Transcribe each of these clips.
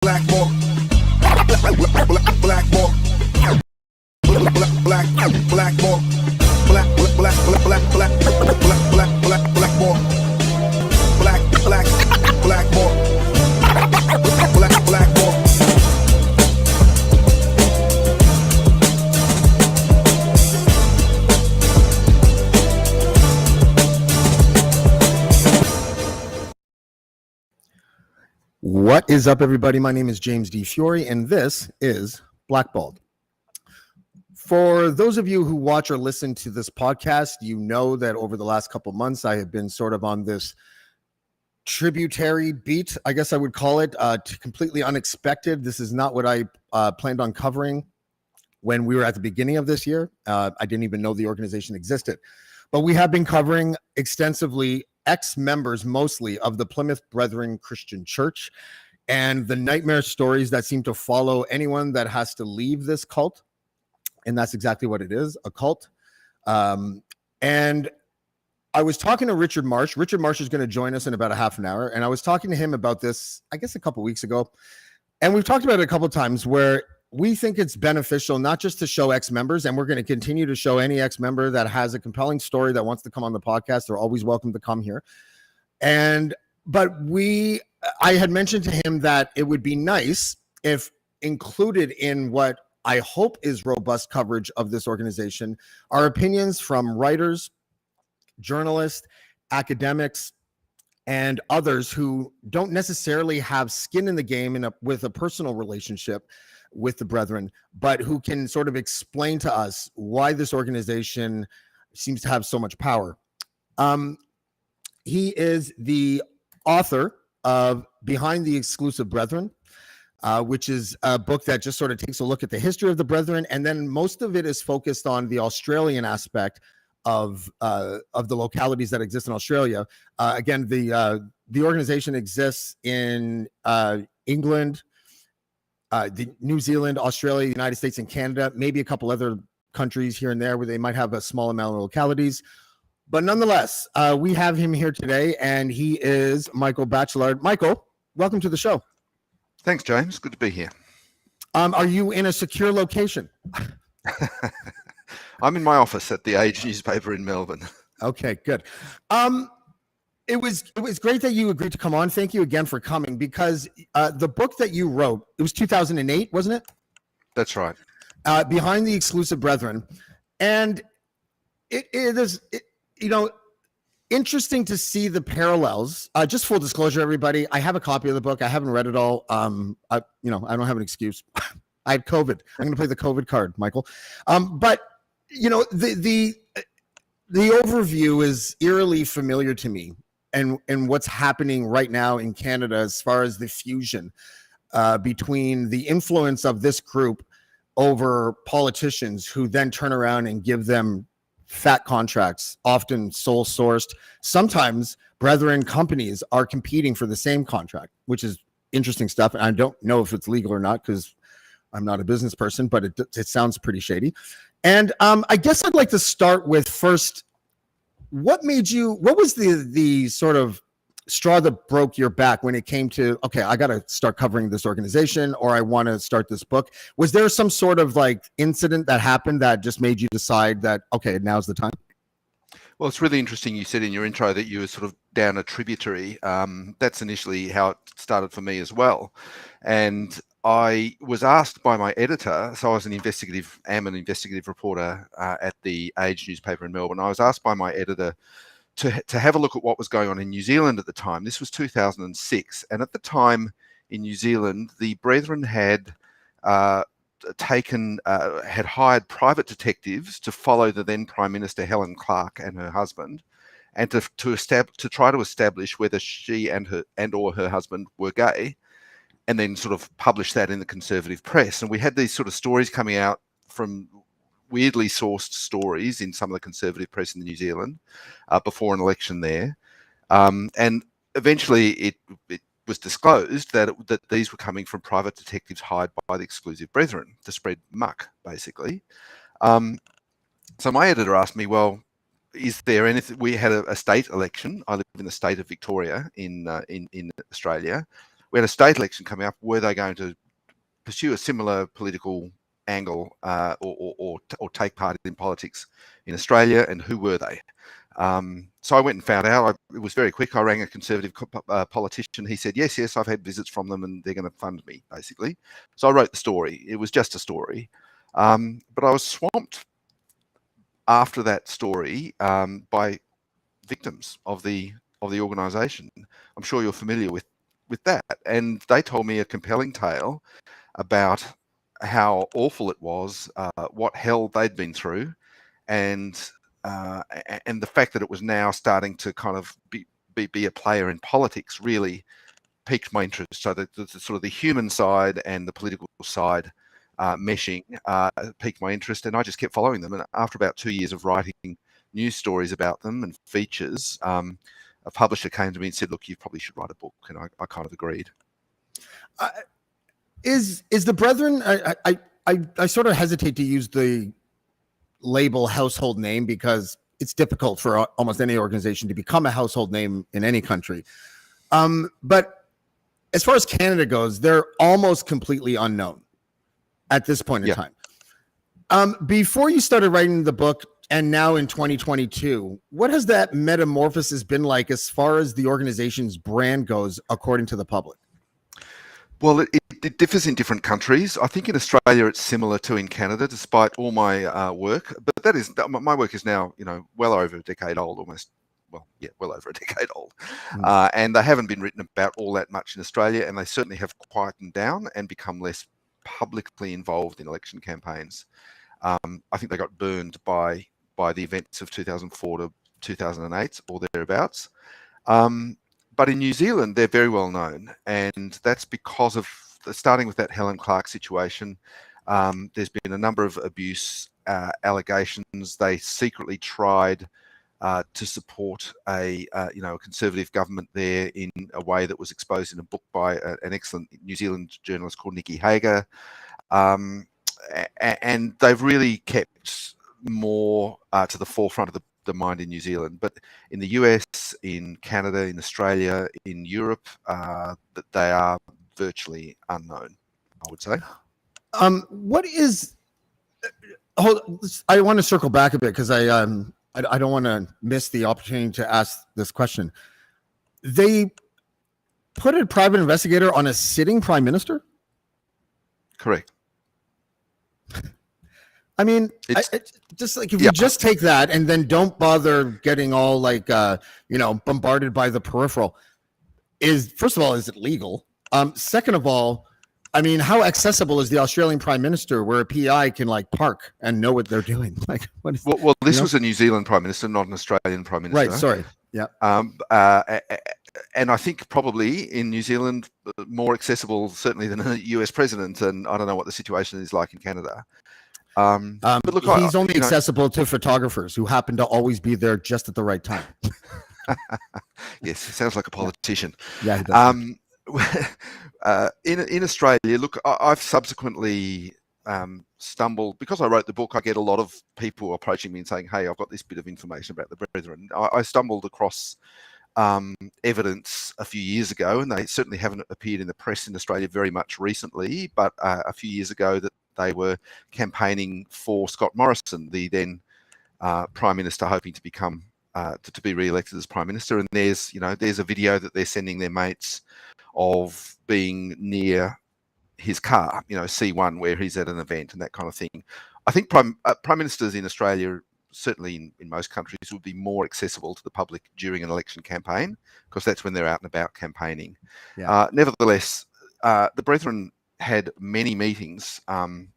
Blackballed, blackballed, blackballed, blackballed, blackballed, blackballed. What is up, everybody? My name is James D. Fiore, and this is Blackballed. For those of you who watch or listen to this podcast, you know that over the last couple months, I have been sort of on this tributary beat, I guess I would call it, completely unexpected. This is not what I planned on covering when we were at the beginning of this year. I didn't even know the organization existed. But we have been covering extensively ex-members mostly of the Plymouth Brethren Christian Church and the nightmare stories that seem to follow anyone that has to leave this cult. And that's exactly what it is, a cult. And I was talking to Richard Marsh. Richard Marsh is going to join us in about a half an hour. And I was talking to him about this, I guess, a couple weeks ago. And we've talked about it a couple of times where we think it's beneficial not just to show ex-members, and we're going to continue to show any ex-member that has a compelling story that wants to come on the podcast. They're always welcome to come here. But I had mentioned to him that it would be nice if included in what I hope is robust coverage of this organization are opinions from writers, journalists, academics, and others who don't necessarily have skin in the game with a personal relationship with the Brethren, but who can sort of explain to us why this organization seems to have so much power. He is the author of Behind the Exclusive Brethren, which is a book that just sort of takes a look at the history of the Brethren, and then most of it is focused on the Australian aspect of the localities that exist in Australia. Again, the organization exists in England, the New Zealand, Australia, the United States, and Canada, maybe a couple other countries here and there where they might have a small amount of localities. But nonetheless, we have him here today, and he is Michael Bachelard. Michael, welcome to the show. Thanks, James. Good to be here. Are you in a secure location? I'm in my office at the Age newspaper in Melbourne. Okay, good. It was great that you agreed to come on. Thank you again for coming, because the book that you wrote, it was 2008, wasn't it? That's right. Behind the Exclusive Brethren. And it is, interesting to see the parallels. Just full disclosure, everybody, I have a copy of the book. I haven't read it all. I don't have an excuse. I had COVID. I'm going to play the COVID card, Michael. But the overview is eerily familiar to me, and what's happening right now in Canada as far as the fusion between the influence of this group over politicians who then turn around and give them fat contracts, often sole sourced. Sometimes Brethren companies are competing for the same contract, which is interesting stuff. And I don't know if it's legal or not, because I'm not a business person, but it sounds pretty shady. And I guess I'd like to start with first, what was the sort of straw that broke your back when it came to, okay, I got to start covering this organization, or I want to start this book? Was there some sort of like incident that happened that just made you decide that, okay, now's the time? Well, it's really interesting. You said in your intro that you were sort of down a tributary. That's initially how it started for me as well. And I was asked by my editor, so I was an investigative reporter at the Age newspaper in Melbourne. I was asked by my editor to have a look at what was going on in New Zealand at the time. This was 2006. And at the time in New Zealand, the Brethren had hired private detectives to follow the then Prime Minister Helen Clark and her husband, and to try to establish whether she and her husband were gay, and then sort of publish that in the conservative press. And we had these sort of stories coming out from weirdly sourced stories in some of the conservative press in New Zealand before an election there. And eventually it was disclosed that these were coming from private detectives hired by the Exclusive Brethren to spread muck, basically. So my editor asked me, well, is there anything? We had a state election. I live in the state of Victoria in Australia. we had a state election coming up. Were they going to pursue a similar political angle or take part in politics in Australia, and who were they? So I went and found out. It was very quick. I rang a Conservative politician. He said, yes, I've had visits from them and they're going to fund me, basically. So I wrote the story. It was just a story. But I was swamped after that story by victims of the organisation. I'm sure you're familiar with that. And they told me a compelling tale about how awful it was, what hell they'd been through, and the fact that it was now starting to kind of be a player in politics really piqued my interest. So the sort of the human side and the political side meshing piqued my interest, and I just kept following them. And after about 2 years of writing news stories about them and features, a publisher came to me and said, "Look, you probably should write a book," and I kind of agreed. Is the Brethren? I sort of hesitate to use the label household name because it's difficult for almost any organization to become a household name in any country. But as far as Canada goes, they're almost completely unknown at this point in time. Before you started writing the book, and now in 2022, what has that metamorphosis been like as far as the organization's brand goes, according to the public? Well, it differs in different countries. I think in Australia it's similar to in Canada, despite all my work. But that is, my work is now, well over a decade old, almost. Well over a decade old. And they haven't been written about all that much in Australia, and they certainly have quietened down and become less publicly involved in election campaigns. I think they got burned by the events of 2004 to 2008 or thereabouts. But in New Zealand, they're very well known, and that's because of starting with that Helen Clark situation. There's been a number of abuse allegations. They secretly tried to support a conservative government there in a way that was exposed in a book by an excellent New Zealand journalist called Nikki Hager. And they've really kept more to the forefront of the mind in New Zealand. But in the US, in Canada, in Australia, in Europe, that they are virtually unknown, I would say. What is... I want to circle back a bit because I don't want to miss the opportunity to ask this question. They put a private investigator on a sitting prime minister? Correct. I mean, just like if you just take that and then don't bother getting all like, bombarded by the peripheral, first of all, is it legal? Second of all, I mean, how accessible is the Australian Prime Minister where a PI can like park and know what they're doing? Like, what is, well, this was a New Zealand Prime Minister, not an Australian Prime Minister. Right, sorry. Yeah. And I think probably in New Zealand, more accessible certainly than a US president. And I don't know what the situation is like in Canada. But look, he's only accessible to photographers who happen to always be there just at the right time. Yes, he sounds like a politician. Yeah, he does. In Australia, look, I've subsequently stumbled, because I wrote the book, I get a lot of people approaching me and saying, "Hey, I've got this bit of information about the Brethren." I stumbled across evidence a few years ago, and they certainly haven't appeared in the press in Australia very much recently, but a few years ago that they were campaigning for Scott Morrison, the then Prime Minister, hoping to become to be re-elected as Prime Minister. And there's a video that they're sending their mates of being near his car, C1, where he's at an event and that kind of thing. I think prime ministers in Australia, certainly in most countries, would be more accessible to the public during an election campaign, because that's when they're out and about campaigning. Yeah. Nevertheless, the Brethren had many meetings, and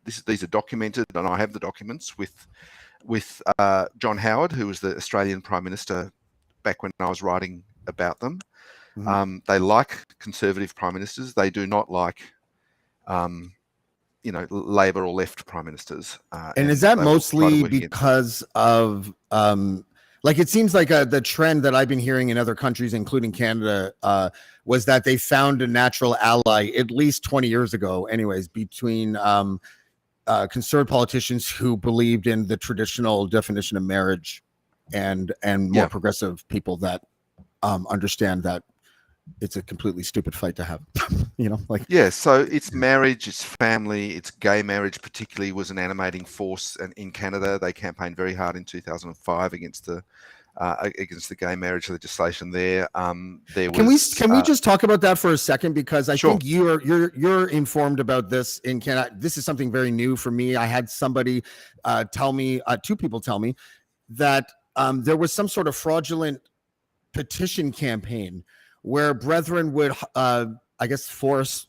these are documented, and I have the documents with John Howard, who was the Australian Prime Minister back when I was writing about them. Mm-hmm. They like conservative prime ministers. They do not like, Labor or left prime ministers. And is that mostly because of, it seems like the trend that I've been hearing in other countries, including Canada, was that they found a natural ally at least 20 years ago, anyways, between conservative politicians who believed in the traditional definition of marriage and more progressive people that understand that it's a completely stupid fight to have. You know, like Yeah, so it's marriage, it's family, it's gay marriage particularly was an animating force, and in Canada they campaigned very hard in 2005 against the gay marriage legislation there. There can we was just talk about that for a second, because I Sure. think you're informed about this in Canada. This is something very new for me. I had somebody tell me, two people tell me that there was some sort of fraudulent petition campaign where brethren would I guess force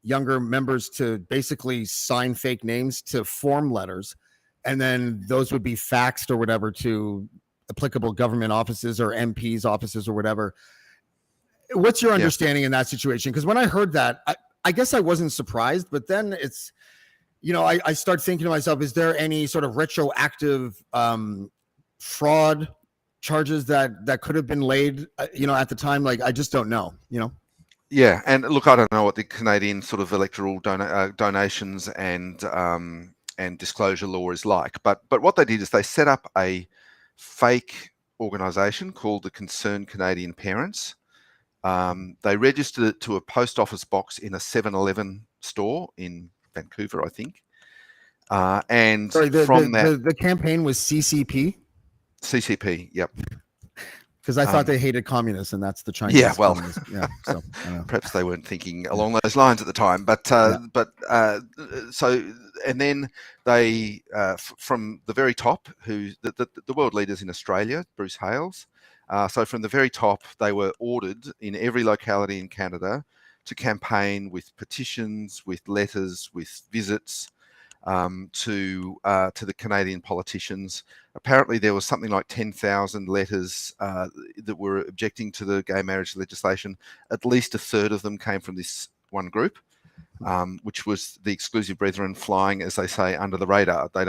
younger members to basically sign fake names to form letters, and then those would be faxed or whatever to applicable government offices or MPs offices or whatever. What's your understanding in that situation? Because when I heard that, I guess I wasn't surprised, but then it's, you know, I start thinking to myself, is there any sort of retroactive fraud charges that could have been laid, you know, at the time? Like, I just don't know, you know? Yeah, and look, I don't know what the Canadian sort of electoral donations and disclosure law is like, but what they did is they set up a fake organisation called the Concerned Canadian Parents. They registered it to a post office box in a 7-Eleven store in Vancouver, I think. And Sorry, from that, the campaign was CCP, yep. because I thought they hated communists, and that's the Chinese. Yeah, well, communists. Yeah, so perhaps they weren't thinking along those lines at the time, but so, and then they from the very top, who the world leaders in Australia, Bruce Hales. So from the very top, they were ordered in every locality in Canada to campaign with petitions, with letters, with visits to the Canadian politicians. Apparently, there was something like 10,000 letters that were objecting to the gay marriage legislation. At least a third of them came from this one group, which was the Exclusive Brethren, flying, as they say, under the radar. They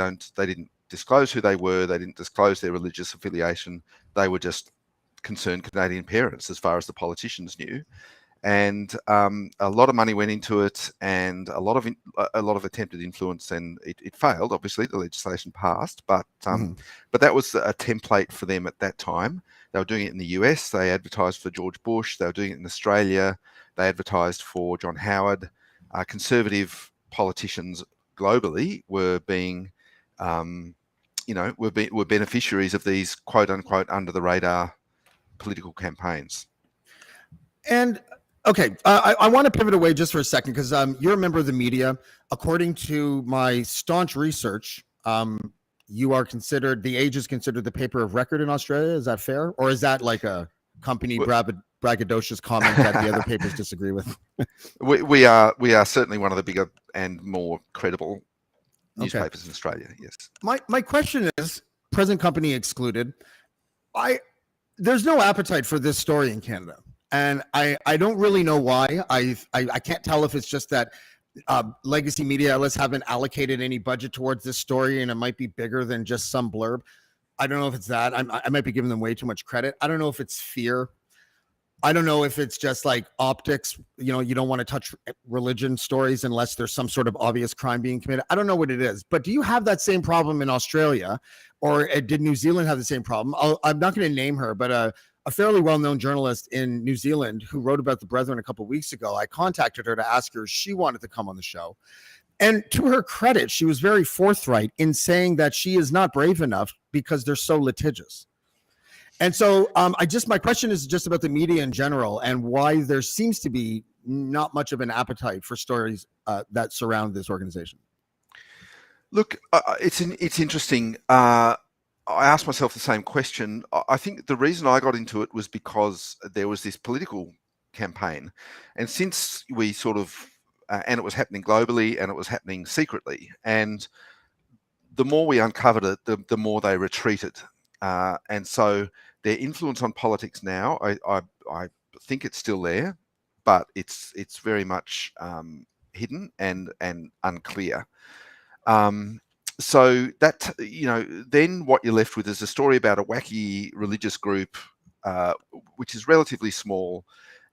didn't disclose who they were. They didn't disclose their religious affiliation. They were just Concerned Canadian Parents, as far as the politicians knew. And a lot of money went into it, and a lot of attempted influence, and it failed. Obviously, the legislation passed, but that was a template for them at that time. They were doing it in the US. They advertised for George Bush. They were doing it in Australia. They advertised for John Howard. Conservative politicians globally were being, were beneficiaries of these quote unquote under the radar political campaigns. And okay, I want to pivot away just for a second, because you're a member of the media. According to my staunch research, you are considered, The Age is considered the paper of record in Australia. Is that fair? Or is that like a company braggadocious comment that the other papers disagree with? We are certainly one of the bigger and more credible newspapers in Australia, yes. My question is, present company excluded, there's no appetite for this story in Canada. And I don't really know why. I can't tell if it's just that legacy media outlets haven't allocated any budget towards this story, and it might be bigger than just some blurb. I don't know if it's that. I might be giving them way too much credit. I don't know if it's fear. I don't know if it's just like optics. You know, you don't want to touch religion stories unless there's some sort of obvious crime being committed. I don't know what it is. But do you have that same problem in Australia, or did New Zealand have the same problem? I'm not going to name her, but a fairly well-known journalist in New Zealand who wrote about the Brethren a couple of weeks ago, I contacted her to ask her if she wanted to come on the show. And to her credit, she was very forthright in saying that she is not brave enough because they're so litigious. And so my question is just about the media in general, and why there seems to be not much of an appetite for stories that surround this organization. Look, it's interesting. I asked myself the same question. I think the reason I got into it was because there was this political campaign. And since we sort of, and it was happening globally and it was happening secretly. And the more we uncovered it, the more they retreated. And so their influence on politics now, I think it's still there, but it's very much hidden and unclear. So that, then what you're left with is a story about a wacky religious group, which is relatively small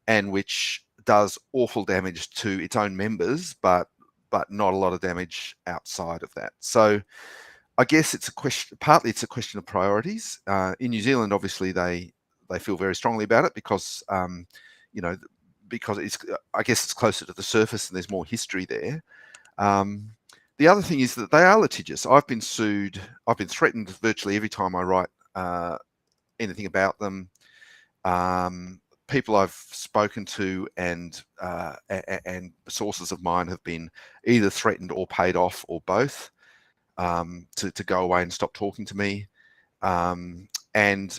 and which does awful damage to its own members, but not a lot of damage outside of that. So I guess partly it's a question of priorities. In New Zealand, obviously, they feel very strongly about it because, because I guess it's closer to the surface and there's more history there. The other thing is that they are litigious. I've been sued. I've been threatened virtually every time I write anything about them. People I've spoken to and sources of mine have been either threatened or paid off or both to go away and stop talking to me. And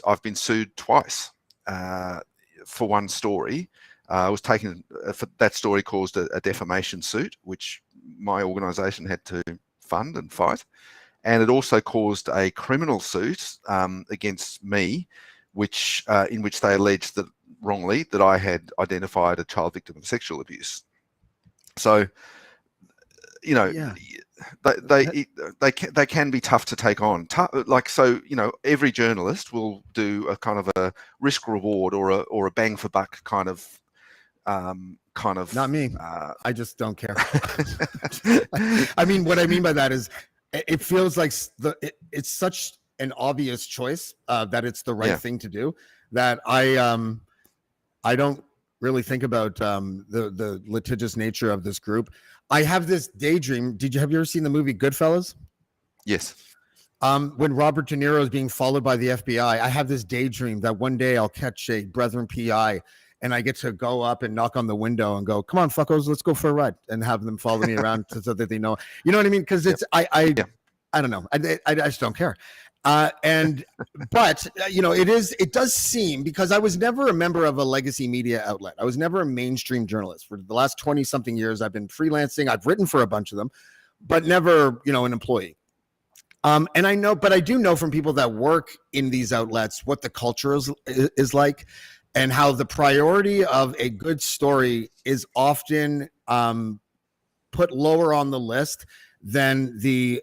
I've been sued twice for one story. I was taken for that story caused a defamation suit, which my organisation had to fund and fight, and it also caused a criminal suit against me, which in which they alleged that wrongly that I had identified a child victim of sexual abuse. So, they can be tough to take on. Every journalist will do a kind of a risk reward or a bang for buck kind of. Not me. I just don't care. I mean, what I mean by that is it feels like it's such an obvious choice that it's the right thing to do that I don't really think about the litigious nature of this group. I have this daydream. Have you ever seen the movie Goodfellas? Yes. When Robert De Niro is being followed by the FBI, I have this daydream that one day I'll catch a Brethren PI and I get to go up and knock on the window and go, "Come on, fuckos, let's go for a ride," and have them follow me around so that they know. You know what I mean? Because it's I don't know. I just don't care. But it does seem, because I was never a member of a legacy media outlet. I was never a mainstream journalist. For the last 20 something years, I've been freelancing. I've written for a bunch of them, but never, an employee. And I do know from people that work in these outlets what the culture is like, and how the priority of a good story is often put lower on the list than the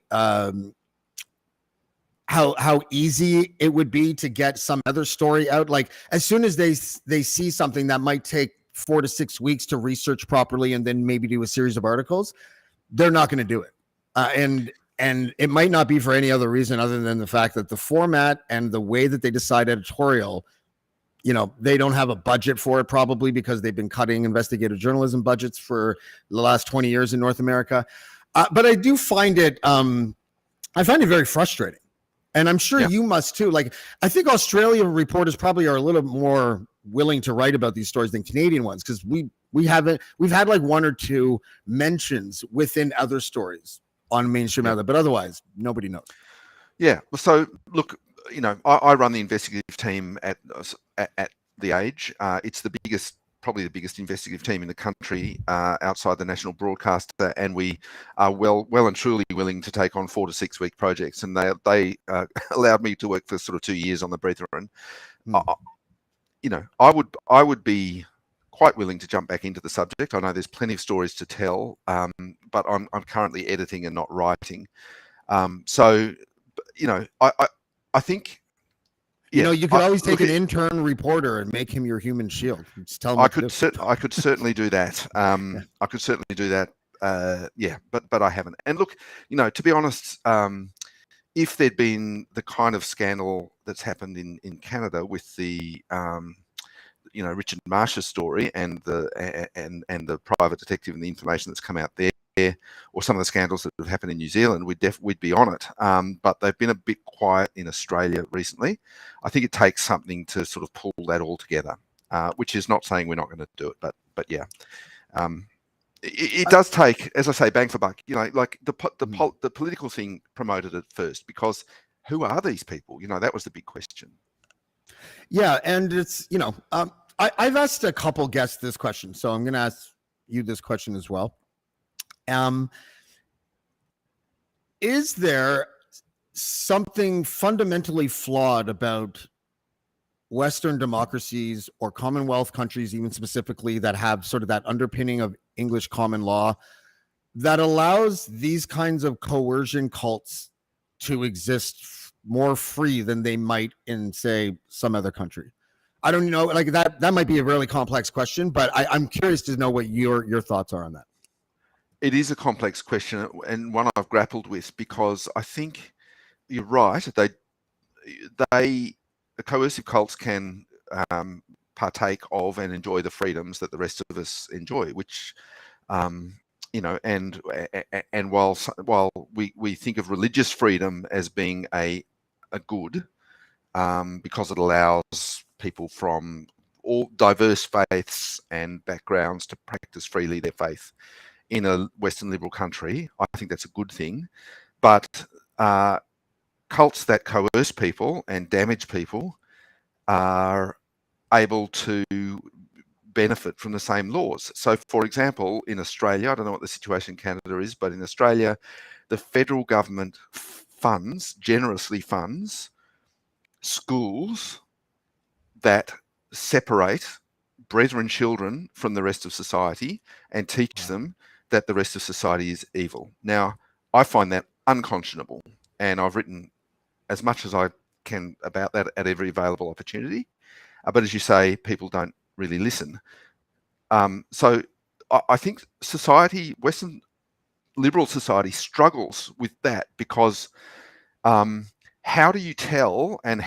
how easy it would be to get some other story out. Like as soon as they see something that might take 4 to 6 weeks to research properly and then maybe do a series of articles, they're not going to do it. And it might not be for any other reason other than the fact that the format and the way that they decide editorial, they don't have a budget for it, probably because they've been cutting investigative journalism budgets for the last 20 years in North America. But I do find it, I find it very frustrating. And I'm sure you must too. Like, I think Australian reporters probably are a little more willing to write about these stories than Canadian ones, because we've had like 1 or 2 mentions within other stories on mainstream outlet, but otherwise nobody knows. Yeah. So look, I run the investigative team at The Age. It's probably the biggest investigative team in the country outside the national broadcaster, and we are well and truly willing to take on 4 to 6 week projects. And they allowed me to work for sort of 2 years on the Brethren. I would be quite willing to jump back into the subject. I know there's plenty of stories to tell, but I'm currently editing and not writing. I think. You could always take an intern reporter and make him your human shield. Just tell him I could certainly do that. I could certainly do that. But I haven't. And look, to be honest, if there'd been the kind of scandal that's happened in Canada with the Richard Marsh's story and the private detective and the information that's come out there, or some of the scandals that have happened in New Zealand, we'd be on it. But they've been a bit quiet in Australia recently. I think it takes something to sort of pull that all together, which is not saying we're not going to do it, but yeah. It does take, as I say, bang for buck. Like the political thing promoted it first, because who are these people? That was the big question. Yeah, and it's I've asked a couple guests this question, so I'm going to ask you this question as well. Is there something fundamentally flawed about Western democracies or Commonwealth countries, even specifically, that have sort of that underpinning of English common law that allows these kinds of coercion cults to exist more free than they might in, say, some other country? I don't know, like that might be a really complex question, but I'm curious to know what your thoughts are on that. It is a complex question, and one I've grappled with, because I think you're right. The coercive cults can partake of and enjoy the freedoms that the rest of us enjoy, which and while we think of religious freedom as being a good, because it allows people from all diverse faiths and backgrounds to practice freely their faith in a Western liberal country, I think that's a good thing. But cults that coerce people and damage people are able to benefit from the same laws. So, for example, in Australia, I don't know what the situation in Canada is, but in Australia, the federal government generously funds schools that separate brethren children from the rest of society and teach them that the rest of society is evil. Now, I find that unconscionable, and I've written as much as I can about that at every available opportunity. But as you say, people don't really listen. So I think society, Western liberal society, struggles with that because how do you tell and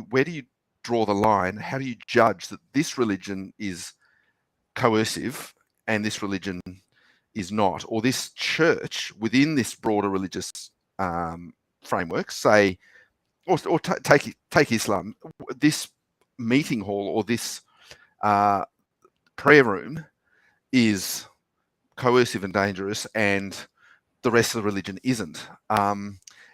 where do you draw the line? How do you judge that this religion is coercive and this religion is not, or this church within this broader religious framework, say, or take Islam, this meeting hall or this prayer room is coercive and dangerous, and the rest of the religion isn't.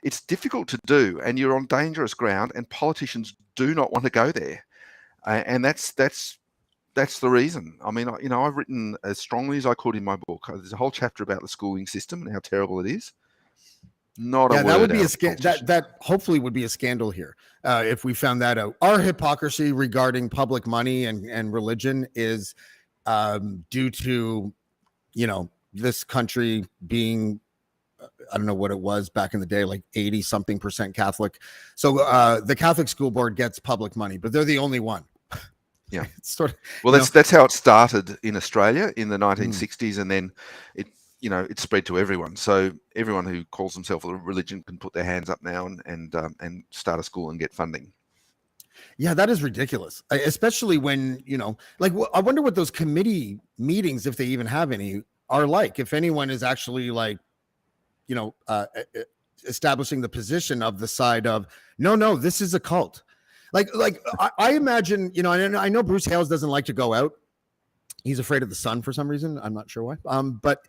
It's difficult to do, and you're on dangerous ground, and politicians do not want to go there, and that's the reason. I mean, I've written as strongly as I could in my book. There's a whole chapter about the schooling system and how terrible it is. That would be that hopefully would be a scandal here if we found that out. Our hypocrisy regarding public money and religion is due to this country being, I don't know what it was back in the day, like 80 something percent Catholic. So the Catholic school board gets public money, but they're the only one. Yeah. Sort of, that's how it started in Australia in the 1960s, and then it spread to everyone. So everyone who calls themselves a religion can put their hands up now and start a school and get funding. Yeah, that is ridiculous, especially when, I wonder what those committee meetings, if they even have any, are like. If anyone is actually like, establishing the position of the side of, no, this is a cult. Like I imagine, and I know Bruce Hales doesn't like to go out. He's afraid of the sun for some reason. I'm not sure why. But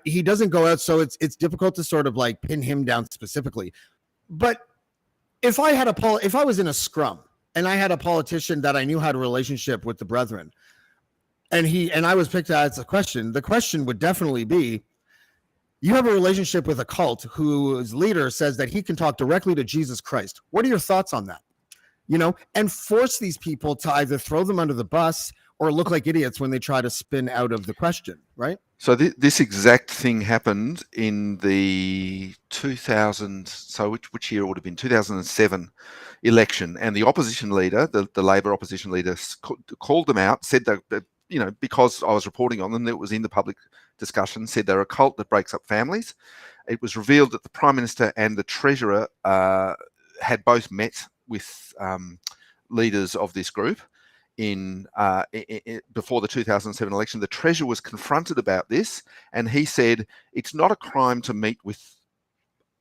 he doesn't go out, so it's difficult to sort of like pin him down specifically. But if I was in a scrum and I had a politician that I knew had a relationship with the brethren, and I was picked as a question, the question would definitely be, you have a relationship with a cult whose leader says that he can talk directly to Jesus Christ. What are your thoughts on that? And force these people to either throw them under the bus or look like idiots when they try to spin out of the question, right? So this exact thing happened in the 2000, so which year it would have been, 2007 election, and the opposition leader, the Labor opposition leader, called them out, said that, because I was reporting on them, that it was in the public discussion, said they're a cult that breaks up families. It was revealed that the Prime Minister and the Treasurer had both met with leaders of this group before the 2007 election. The Treasurer was confronted about this, and he said it's not a crime to meet with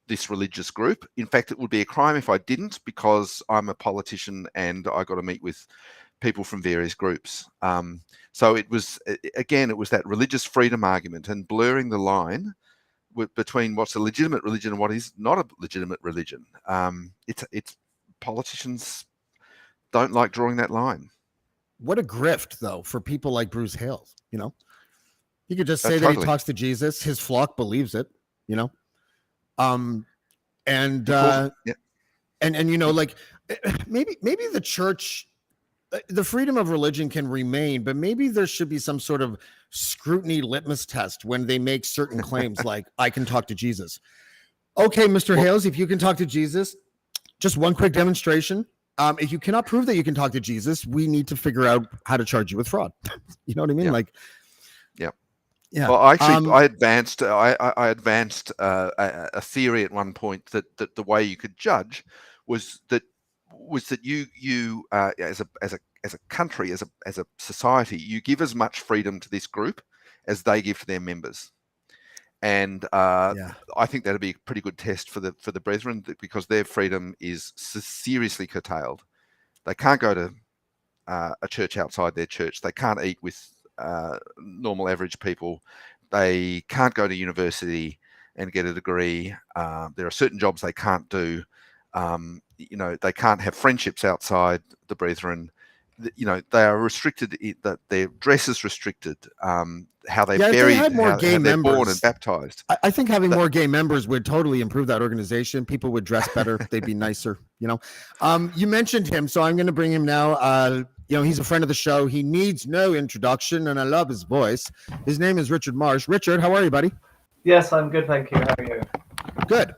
this religious group. In fact, it would be a crime if I didn't, because I'm a politician and I got to meet with people from various groups. So it was that religious freedom argument and blurring the line between what's a legitimate religion and what is not a legitimate religion. It's politicians don't like drawing that line. What a grift, though, for people like Bruce Hales. He could just say that Totally. he talks to Jesus. His flock believes it. And like maybe the church, the freedom of religion can remain, but maybe there should be some sort of scrutiny litmus test when they make certain claims like, I can talk to Jesus. Okay, Mr. Hales, if you can talk to Jesus, just one quick demonstration. If you cannot prove that you can talk to Jesus, we need to figure out how to charge you with fraud. You know what I mean? Yeah. Yeah. Well, I advanced a theory at one point that the way you could judge was that you as as a country, as a society, you give as much freedom to this group as they give to their members. And Yeah. I think that'd be a pretty good test for the Brethren, because their freedom is seriously curtailed. They can't go to a church outside their church. They can't eat with normal average people. They can't go to university and get a degree. There are certain jobs they can't do. They can't have friendships outside the Brethren. They are restricted. That their dress is restricted. How they're buried, if they had more how gay they're born and members, baptized. I think having more gay members would totally improve that organization. People would dress better. They'd be nicer. You mentioned him, so I'm going to bring him now. He's a friend of the show. He needs no introduction, and I love his voice. His name is Richard Marsh. Richard, how are you, buddy? Yes, I'm good, thank you. How are you? Good.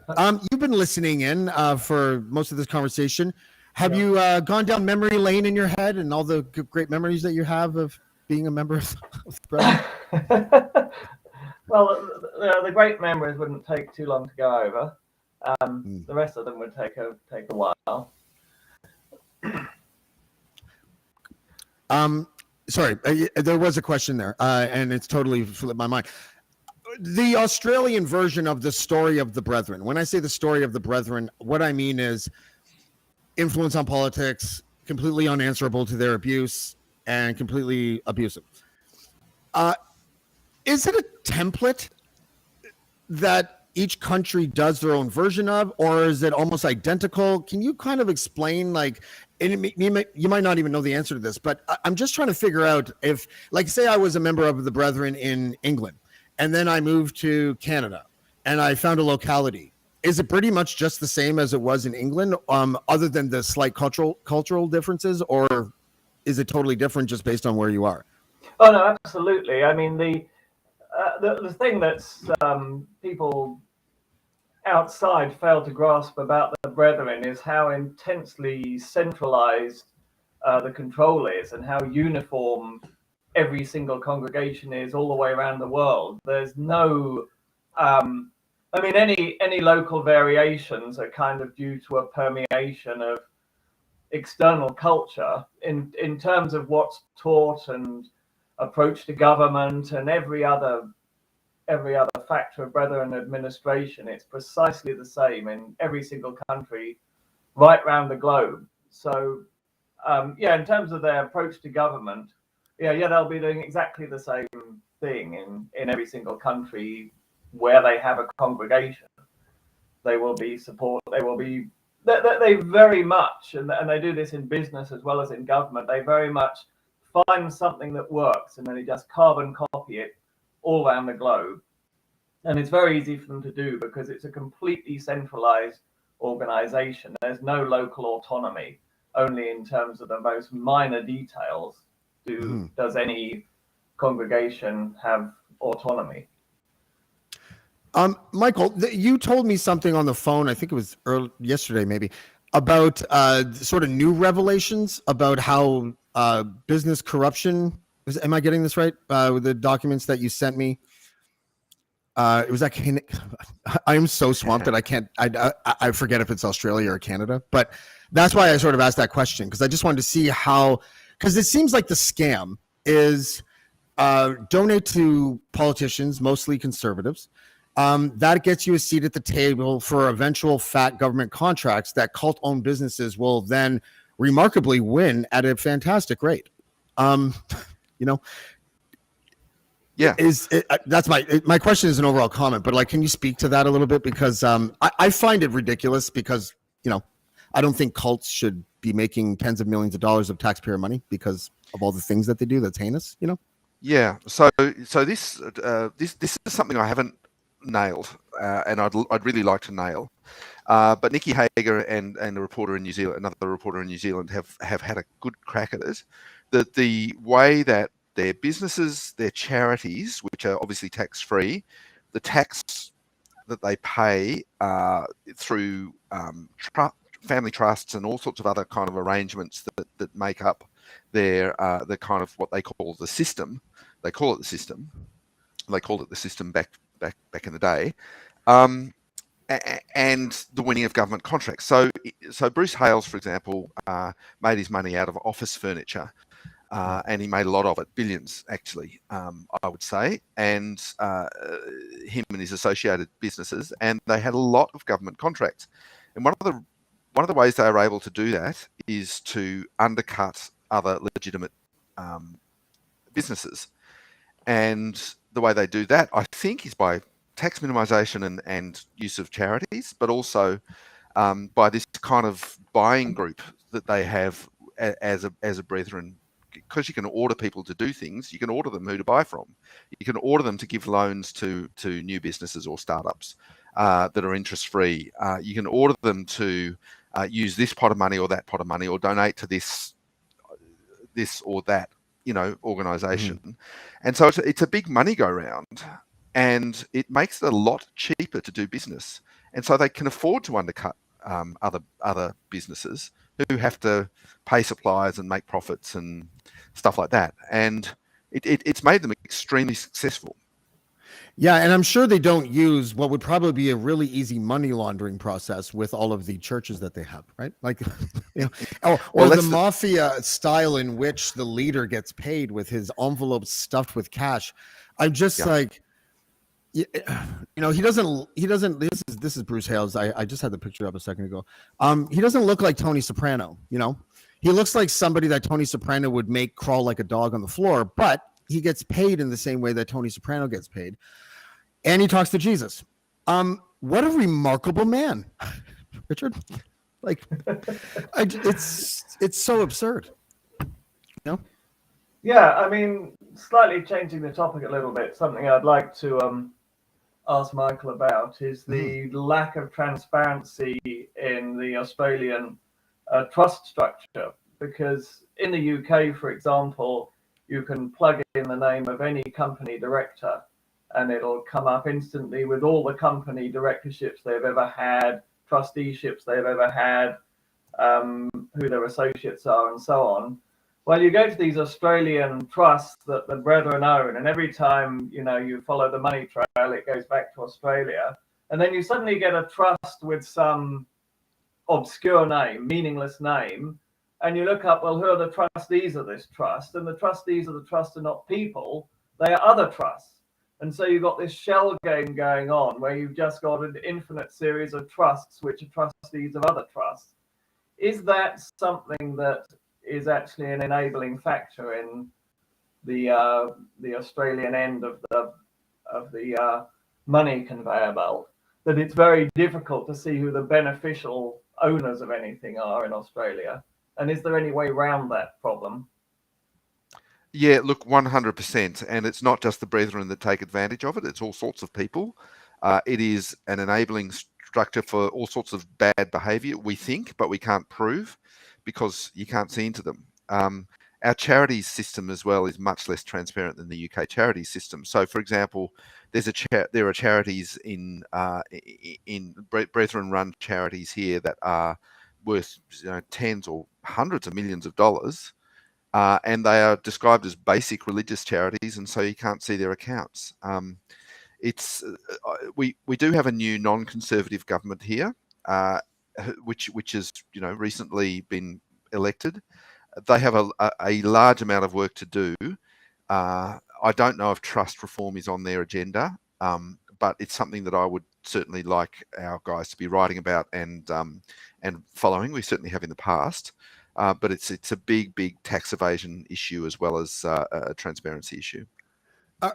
You've been listening in for most of this conversation. Have you gone down memory lane in your head and all the great memories that you have of being a member of the Brethren? Well, the great memories wouldn't take too long to go over. The rest of them would take a while. Sorry, there was a question there, and it's totally slipped my mind. The Australian version of the story of the Brethren. When I say the story of the Brethren, what I mean is influence on politics, completely unanswerable to their abuse, and completely abusive. Is it a template that each country does their own version of, or is it almost identical? Can you kind of explain, you might not even know the answer to this, but I'm just trying to figure out if, say I was a member of the Brethren in England, and then I moved to Canada, and I found a locality. Is it pretty much just the same as it was in England, other than the slight cultural differences, or is it totally different just based on where you are? Oh no, absolutely. I mean, the thing that's people outside fail to grasp about the Brethren is how intensely centralized the control is, and how uniform every single congregation is all the way around the world. There's no any local variations are kind of due to a permeation of external culture in terms of what's taught and approach to government and every other factor of Brethren administration. It's precisely the same in every single country right around the globe. So in terms of their approach to government, they'll be doing exactly the same thing in every single country where they have a congregation. They will be they very much, and they do this in business as well as in government, they very much find something that works and then they just carbon copy it all around the globe. And it's very easy for them to do because it's a completely centralized organization. There's no local autonomy, only in terms of the most minor details does any congregation have autonomy. Michael, you told me something on the phone, I think it was yesterday maybe, about sort of new revelations about how business corruption, am I getting this right? With the documents that you sent me? It was I am so swamped that I forget if it's Australia or Canada, but that's why I sort of asked that question, because I just wanted to see how, because it seems like the scam is donate to politicians, mostly conservatives. That gets you a seat at the table for eventual fat government contracts that cult-owned businesses will then remarkably win at a fantastic rate. Yeah, that's my question is an overall comment, but can you speak to that a little bit? Because I find it ridiculous, because I don't think cults should be making tens of millions of dollars of taxpayer money because of all the things that they do that's heinous. Yeah. So this is something I haven't nailed, and I'd really like to nail. But Nikki Hager and a reporter in New Zealand, another reporter in New Zealand, have had a good crack at it. The way that their businesses, their charities, which are obviously tax-free, the tax that they pay through family trusts and all sorts of other kind of arrangements that make up their the kind of what they call the system. They call it the system. They called it the system back in the day. and the winning of government contracts. So Bruce Hales, for example, made his money out of office furniture, and he made a lot of it, billions actually, I would say, and him and his associated businesses, and they had a lot of government contracts. And one of the ways they were able to do that is to undercut other legitimate businesses. And the way they do that, I think, is by tax minimisation and use of charities, but also by this kind of buying group that they have as a brethren. Because you can order people to do things, you can order them who to buy from. You can order them to give loans to new businesses or startups that are interest-free. You can order them to use this pot of money or that pot of money, or donate to this or that, organisation. And so it's a big money go round, and it makes it a lot cheaper to do business. And so they can afford to undercut other businesses who have to pay suppliers and make profits and stuff like that. And it's made them extremely successful. Yeah, and I'm sure they don't use what would probably be a really easy money laundering process with all of the churches that they have, right? Like, or the mafia style in which the leader gets paid with his envelopes stuffed with cash. I'm just like, he doesn't. This is Bruce Hales. I just had the picture up a second ago. He doesn't look like Tony Soprano. He looks like somebody that Tony Soprano would make crawl like a dog on the floor, but he gets paid in the same way that Tony Soprano gets paid. And he talks to Jesus. What a remarkable man, Richard. Like, it's so absurd. Yeah, I mean, slightly changing the topic a little bit, something I'd like to ask Michael about is the lack of transparency in the Australian trust structure. Because in the UK, for example, you can plug in the name of any company director and it'll come up instantly with all the company directorships they've ever had, trusteeships they've ever had, who their associates are, and so on. Well, you go to these Australian trusts that the brethren own, and every time you follow the money trail, it goes back to Australia. And then you suddenly get a trust with some obscure name, meaningless name, and you look up, well, who are the trustees of this trust? And the trustees of the trust are not people, they are other trusts. And so you've got this shell game going on where you've just got an infinite series of trusts which are trustees of other trusts. Is that something that is actually an enabling factor in the Australian end of the money conveyor belt? That it's very difficult to see who the beneficial owners of anything are in Australia? And is there any way around that problem? Yeah, look, 100%. And it's not just the brethren that take advantage of it. It's all sorts of people. It is an enabling structure for all sorts of bad behavior, we think, but we can't prove because you can't see into them. Our charities system as well is much less transparent than the UK charities system. So, for example, there are charities in brethren-run charities here that are worth tens or hundreds of millions of dollars. And they are described as basic religious charities, and so you can't see their accounts. We do have a new non-conservative government here, which has recently been elected. They have a large amount of work to do. I don't know if trust reform is on their agenda, but it's something that I would certainly like our guys to be writing about and following. We certainly have in the past. But it's a big tax evasion issue as well as a transparency issue.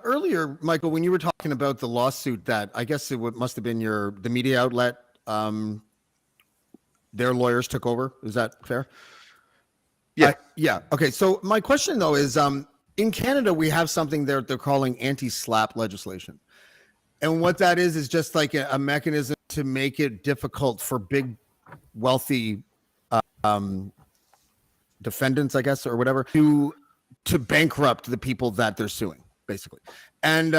Earlier, Michael, when you were talking about the lawsuit that I guess it must have been the media outlet, their lawyers took over. Is that fair? Yeah. Yeah. Okay. So my question though is, in Canada, we have something they're calling anti-SLAPP legislation. And what that is just like a mechanism to make it difficult for big, wealthy defendants, I guess, or whatever, to bankrupt the people that they're suing, basically, and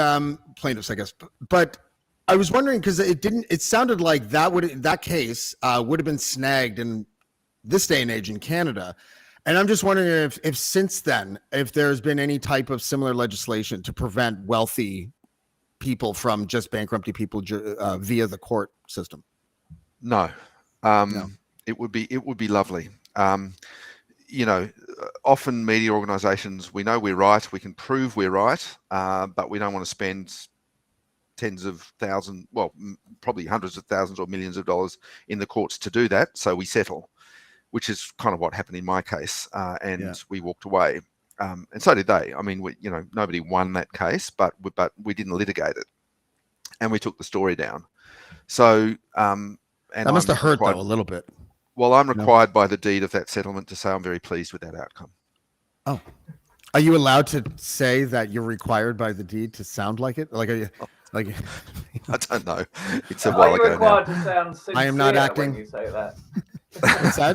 plaintiffs, I guess. But I was wondering because it sounded like that case would have been snagged in this day and age in Canada, and I'm just wondering if since then, if there's been any type of similar legislation to prevent wealthy people from just bankrupting people via the court system. No, No. it would be lovely. Often media organisations, we know we're right, we can prove we're right, but we don't want to spend tens of thousands, well, probably hundreds of thousands or millions of dollars in the courts to do that. So we settle, which is kind of what happened in my case, and we walked away. And so did they. I mean, nobody won that case, but we didn't litigate it, and we took the story down. So, and that must have hurt though a little bit. Well, I'm required by the deed of that settlement to say I'm very pleased with that outcome. Oh, are you allowed to say that you're required by the deed to sound like it? Like, are you? Like, I don't know. It's a while ago now. Are you required to sound sincere I am not acting. when you say that?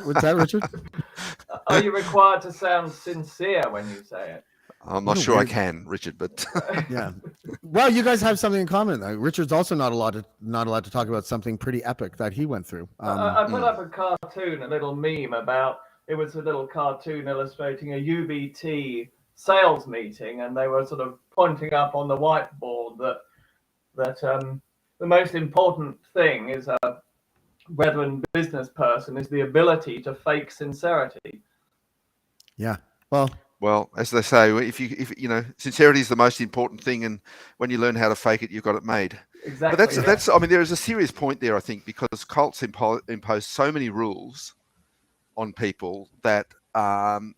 What's that, Richard? Are you required to sound sincere when you say it? I'm not sure I can, Richard, but yeah. Well, you guys have something in common. Richard's also not allowed to talk about something pretty epic that he went through. I put up a cartoon, a little meme about. It was a little cartoon illustrating a UBT sales meeting, and they were sort of pointing up on the whiteboard that the most important thing is a brethren business person is the ability to fake sincerity. Yeah. Well, as they say, if sincerity is the most important thing, and when you learn how to fake it, you've got it made. Exactly. But that's. I mean, there is a serious point there, I think, because cults impose so many rules on people that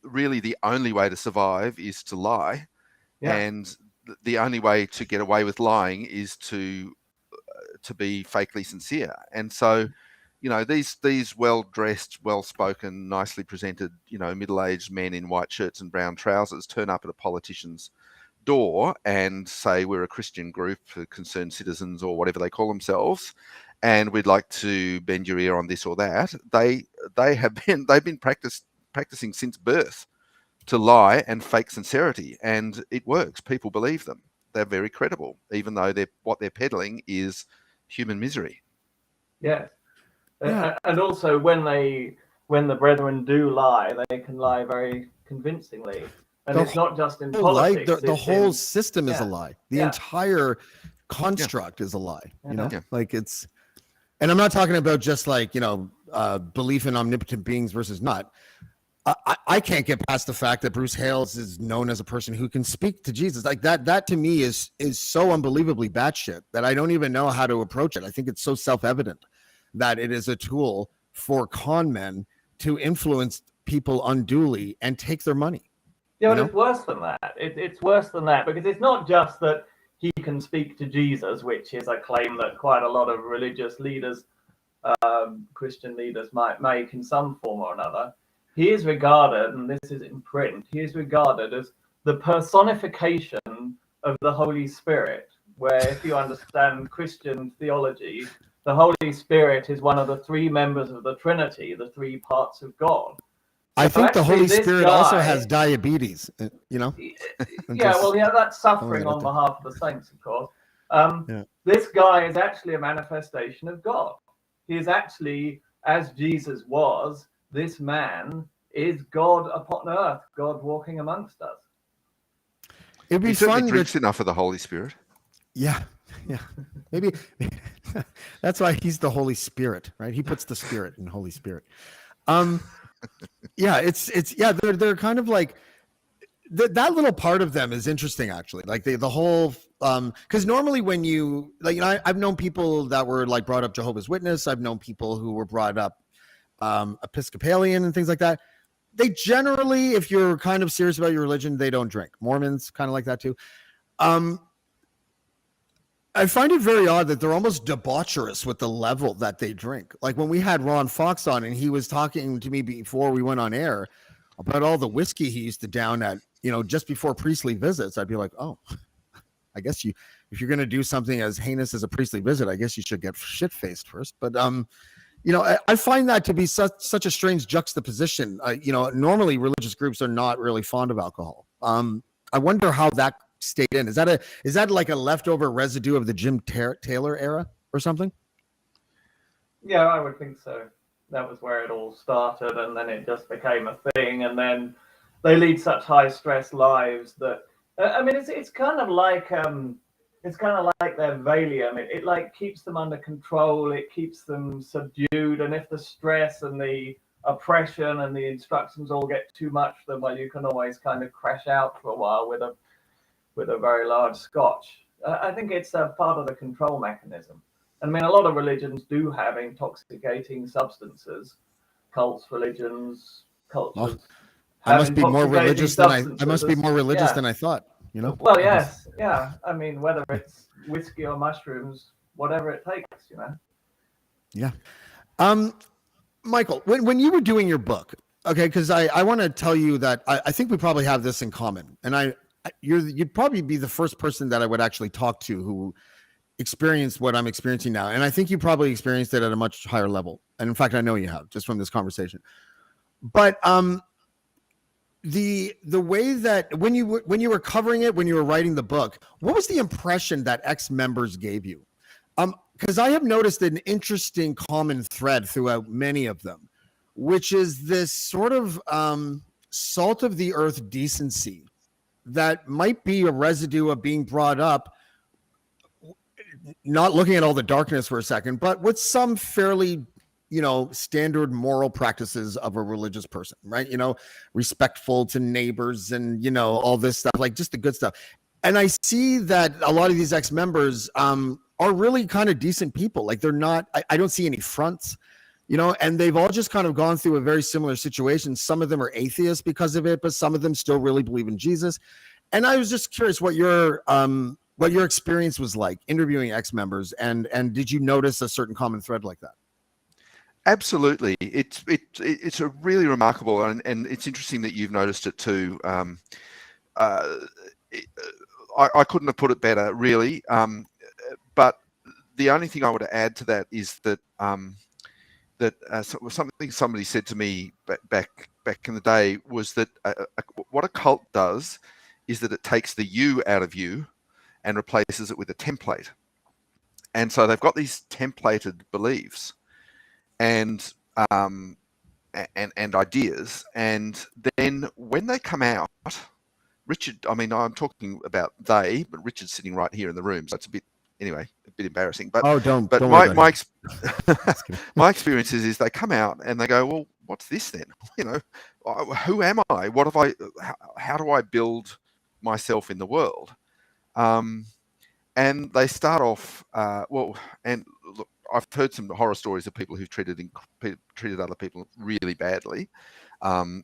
really the only way to survive is to lie, and the only way to get away with lying is to be fakely sincere. And so, these well-dressed, well-spoken, nicely presented, middle-aged men in white shirts and brown trousers turn up at a politician's door and say, we're a Christian group, concerned citizens or whatever they call themselves, and we'd like to bend your ear on this or that. They've been practicing since birth to lie and fake sincerity, and it works. People believe them. They're very credible, even though what they're peddling is human misery. Yes. And also when the brethren do lie, they can lie very convincingly. And it's not just in politics. The whole system is a lie. The entire construct is a lie. Like it's, and I'm not talking about just like, belief in omnipotent beings versus not. I can't get past the fact that Bruce Hales is known as a person who can speak to Jesus. Like that to me is so unbelievably batshit that I don't even know how to approach it. I think it's so self-evident that it is a tool for con men to influence people unduly and take their money. Yeah, but it's worse than that. It's worse than that, because it's not just that he can speak to Jesus, which is a claim that quite a lot of religious leaders, Christian leaders might make in some form or another. He is regarded, and this is in print, he is regarded as the personification of the Holy Spirit, where if you understand Christian theology, the Holy Spirit is one of the three members of the Trinity, the three parts of God. I think the Holy Spirit also has diabetes, that's suffering on behalf of the saints, of course. This guy is actually a manifestation of God. He is actually, as Jesus was, this man is God upon earth, God walking amongst us. It'd be he fun. Drinks enough of the Holy Spirit. Yeah. Maybe that's why he's the Holy Spirit, right? He puts the Spirit in Holy Spirit. They're kind of like that little part of them is interesting, actually. Like the whole, because normally when you I've known people that were like brought up Jehovah's Witness. I've known people who were brought up Episcopalian and things like that. They generally, if you're kind of serious about your religion, they don't drink. Mormons kind of like that too. I find it very odd that they're almost debaucherous with the level that they drink. Like when we had Ron Fox on and he was talking to me before we went on air about all the whiskey he used to down at, just before priestly visits, I'd be like, oh, I guess if you're going to do something as heinous as a priestly visit, I guess you should get shit-faced first. But, I find that to be such a strange juxtaposition. Normally religious groups are not really fond of alcohol. I wonder how that stayed in. Is that like a leftover residue of the Jim Taylor era or something? Yeah, I would think so. That was where it all started, and then it just became a thing, and then they lead such high stress lives that it's kind of like it's kind of like their Valium. It like keeps them under control. It keeps them subdued. And if the stress and the oppression and the instructions all get too much for them, well, you can always kind of crash out for a while with a very large scotch. I think it's a part of the control mechanism. I mean, a lot of religions do have intoxicating substances, cults, religions, cultures. Well, I must be more religious than I must be more religious Yeah. than I thought, you know? Well, yes, yeah. I mean, whether it's whiskey or mushrooms, whatever it takes, you know. Yeah. Michael, when you were doing your book, okay, because I want to tell you that I think we probably have this in common, and you'd probably be the first person that I would actually talk to who experienced what I'm experiencing now, and I think you probably experienced it at a much higher level, and in fact, I know you have just from this conversation. But the way that when you were covering it, when you were writing the book, what was the impression that ex-members gave you? Because I have noticed an interesting common thread throughout many of them, which is this sort of salt of the earth decency that might be a residue of being brought up, not looking at all the darkness for a second, but with some fairly, standard moral practices of a religious person, right? Respectful to neighbors and, all this stuff, like just the good stuff. And I see that a lot of these ex-members are really kind of decent people. Like they're not, I don't see any fronts, and they've all just kind of gone through a very similar situation. Some of them are atheists because of it, but some of them still really believe in Jesus. And I was just curious what your experience was like interviewing ex-members, and did you notice a certain common thread like that? Absolutely. It's a really remarkable, and it's interesting that you've noticed it too. I couldn't have put it better, really. But the only thing I would add to that is that something somebody said to me back in the day was that what a cult does is that it takes the you out of you and replaces it with a template. And so they've got these templated beliefs and ideas, and then when they come out, Richard, I mean, I'm talking about they, but Richard's sitting right here in the room, so it's a bit embarrassing. But my experience is they come out and they go, well, what's this then? Who am I? What have I? How do I build myself in the world? And they start off and look, I've heard some horror stories of people who've treated other people really badly,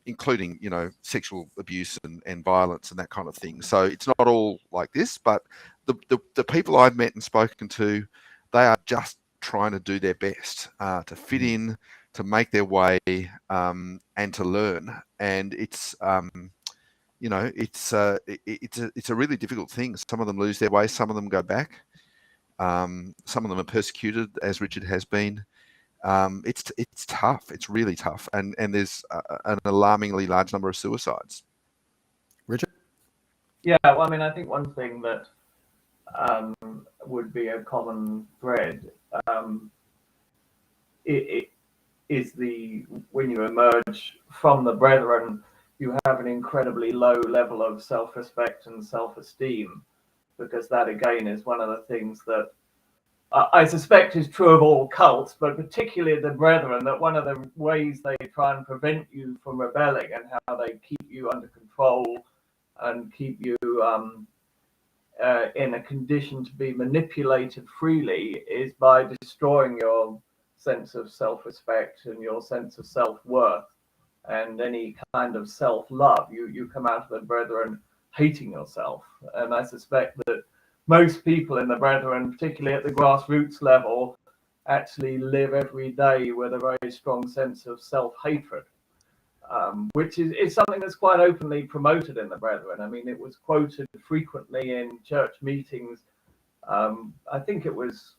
including sexual abuse and violence and that kind of thing. So it's not all like this, but the people I've met and spoken to, they are just trying to do their best to fit in, to make their way, and to learn. And it's it's a really difficult thing. Some of them lose their way, some of them go back. Some of them are persecuted, as Richard has been. It's tough. It's really tough, and there's an alarmingly large number of suicides. Richard? Yeah, well, I mean, I think one thing that would be a common thread it is when you emerge from the brethren, you have an incredibly low level of self-respect and self-esteem, because that again is one of the things that I suspect is true of all cults, but particularly the brethren, that one of the ways they try and prevent you from rebelling and how they keep you under control and keep you in a condition to be manipulated freely is by destroying your sense of self-respect and your sense of self-worth and any kind of self-love. You come out of the brethren hating yourself. And I suspect that most people in the brethren, particularly at the grassroots level, actually live every day with a very strong sense of self-hatred, which is something that's quite openly promoted in the brethren. I mean, it was quoted frequently in church meetings. I think it was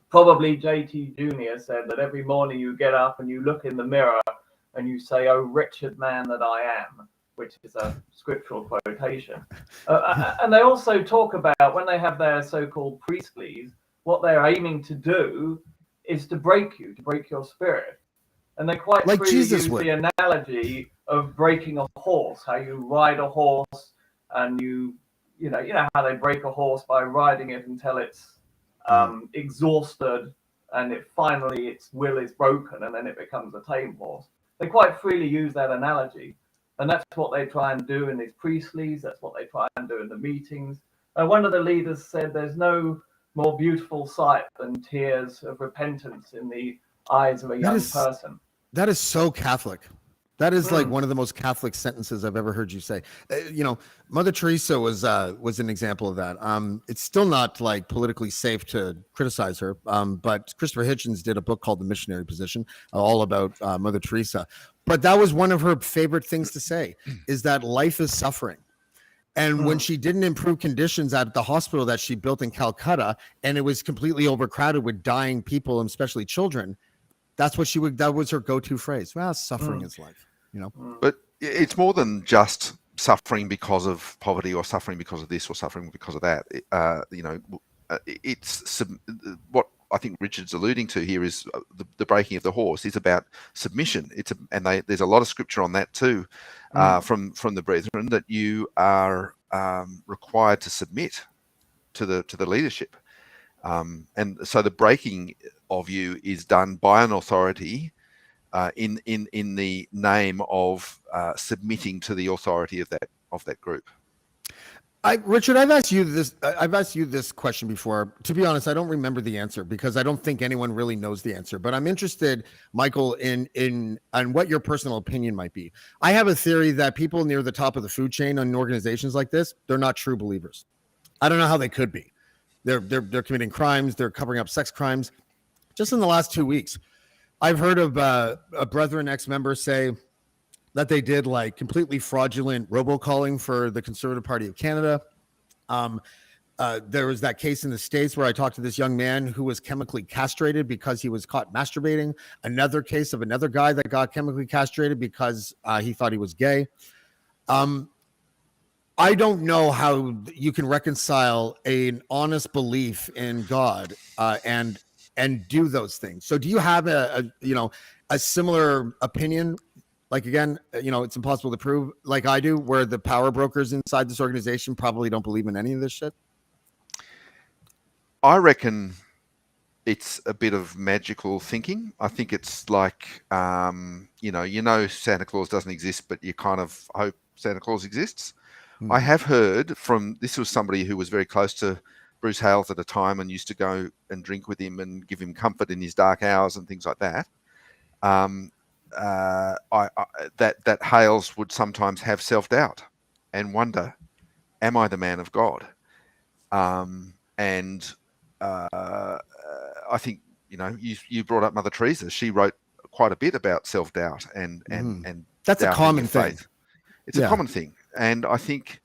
probably JT Jr. said that every morning you get up and you look in the mirror and you say, "Oh, wretched man that I am," which is a scriptural quotation. And they also talk about, when they have their so-called priestlies, what they're aiming to do is to break your spirit. And they quite like freely Jesus use would. the analogy of breaking a horse, how you ride a horse and you you know how they break a horse by riding it until it's exhausted, and its will is broken, and then it becomes a tame horse. They quite freely use that analogy, and that's what they try and do in these priestlies. That's what they try and do in the meetings. One of the leaders said, "There's no more beautiful sight than tears of repentance in the eyes of a young person." That is so Catholic. That is like one of the most Catholic sentences I've ever heard you say. Mother Teresa was an example of that. It's still not like politically safe to criticize her, but Christopher Hitchens did a book called The Missionary Position, all about Mother Teresa. But that was one of her favorite things to say, is that life is suffering. And when she didn't improve conditions at the hospital that she built in Calcutta, and it was completely overcrowded with dying people, and especially children, that was her go-to phrase. Well, suffering is life. But it's more than just suffering because of poverty, or suffering because of this, or suffering because of that. It's what I think Richard's alluding to here is the breaking of the horse is about submission. There's a lot of scripture on that too, from the brethren, that you are required to submit to the leadership, and so the breaking of you is done by an authority. In the name of submitting to the authority of that group. Richard, I've asked you this question before. To be honest, I don't remember the answer because I don't think anyone really knows the answer. But I'm interested, Michael, in what your personal opinion might be. I have a theory that people near the top of the food chain in organizations like this, they're not true believers. I don't know how they could be. They're committing crimes. They're covering up sex crimes. Just in the last 2 weeks, I've heard of a Brethren ex-member say that they did like completely fraudulent robocalling for the Conservative Party of Canada. There was that case in the States where I talked to this young man who was chemically castrated because he was caught masturbating. Another case of another guy that got chemically castrated because he thought he was gay. I don't know how you can reconcile an honest belief in God and do those things. So do you have a similar opinion? Like, again, it's impossible to prove, like I do, where the power brokers inside this organization probably don't believe in any of this shit? I reckon it's a bit of magical thinking. I think it's like, Santa Claus doesn't exist, but you kind of hope Santa Claus exists. I have heard this was somebody who was very close to Bruce Hales at a time and used to go and drink with him and give him comfort in his dark hours and things like that. That Hales would sometimes have self-doubt and wonder, am I the man of God? I think, you brought up Mother Teresa. She wrote quite a bit about self-doubt and that's a common thing. It's a common thing. And I think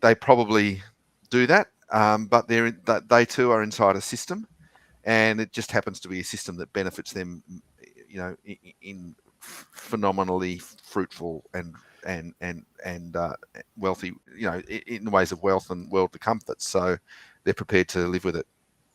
they probably do that. But they too are inside a system, and it just happens to be a system that benefits them, in phenomenally fruitful and wealthy, in ways of wealth and worldly comforts. So they're prepared to live with it.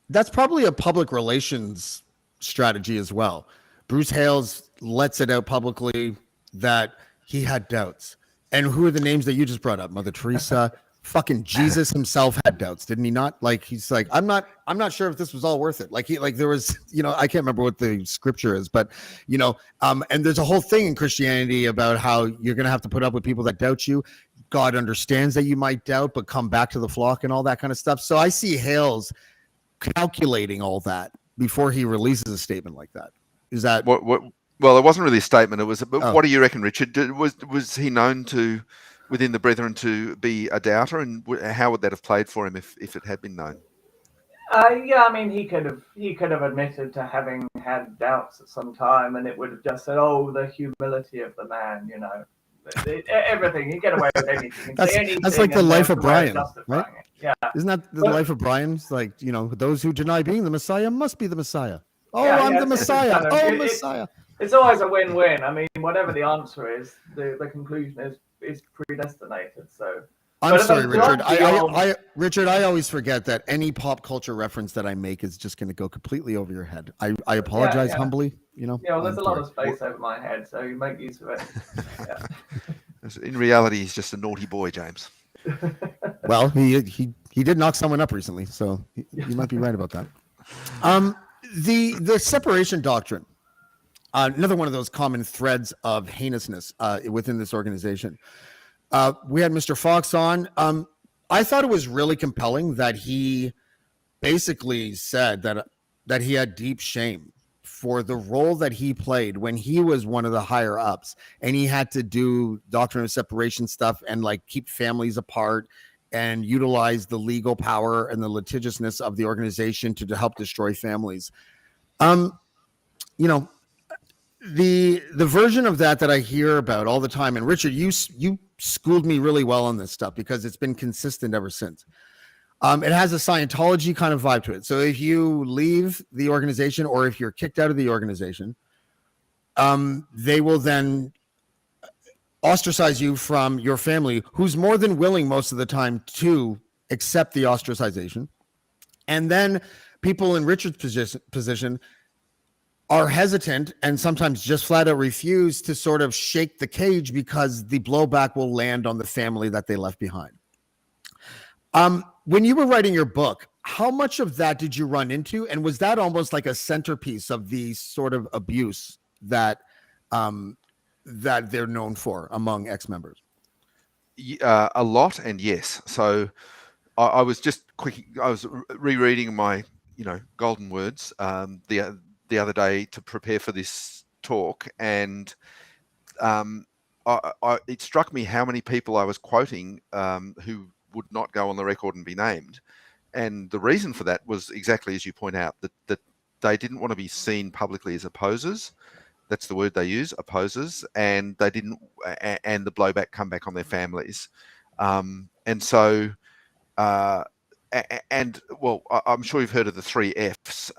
That's probably a public relations strategy as well. Bruce Hales lets it out publicly that he had doubts. And who are the names that you just brought up? Mother Teresa. Fucking Jesus himself had doubts, didn't he not? Like, he's like, I'm not sure if this was all worth it. Like there was, I can't remember what the scripture is, but and there's a whole thing in Christianity about how you're going to have to put up with people that doubt you. God understands that you might doubt, but come back to the flock and all that kind of stuff. So I see Hales calculating all that before he releases a statement like that. Is that what? Well, it wasn't really a statement. It was. What do you reckon, Richard? Was he known to, within the brethren, to be a doubter, and how would that have played for him if it had been known? Yeah, I mean, he could have admitted to having had doubts at some time, and it would have just said, "Oh, the humility of the man," everything. He'd get away with anything. That's like the life of Brian, right? Yeah, isn't that the life of Brian? It's like, those who deny being the Messiah must be the Messiah. Oh, yeah, I'm the Messiah. Messiah. It's always a win-win. I mean, whatever the answer is, the conclusion is predestinated. So. I'm sorry, Richard. Richard, I always forget that any pop culture reference that I make is just going to go completely over your head. I apologize humbly. Yeah, well, there's a lot of space over my head, so you make use of it. Yeah. In reality, he's just a naughty boy, James. Well, he did knock someone up recently, so you might be right about that. The separation doctrine, another one of those common threads of heinousness within this organization. We had Mr. Fox on. I thought it was really compelling that he basically said that he had deep shame for the role that he played when he was one of the higher ups, and he had to do doctrine of separation stuff and like keep families apart and utilize the legal power and the litigiousness of the organization to help destroy families. You know, the version of that I hear about all the time, and Richard, you schooled me really well on this stuff because it's been consistent ever since. It has a Scientology kind of vibe to it. So if you leave the organization or if you're kicked out of the organization, they will then ostracize you from your family, who's more than willing most of the time to accept the ostracization. And then people in Richard's position are hesitant and sometimes just flat out refuse to sort of shake the cage because the blowback will land on the family that they left behind. When you were writing your book, how much of that did you run into? And was that almost like a centerpiece of the sort of abuse that that they're known for among ex-members? A lot, and yes. So I was just I was rereading my golden words the other day to prepare for this talk, and it struck me how many people I was quoting who would not go on the record and be named. And the reason for that was exactly as you point out, that they didn't want to be seen publicly as opposers. That's the word they use, opposers, and they didn't, and the blowback come back on their families. And so, and well, I'm sure you've heard of the 3 Fs,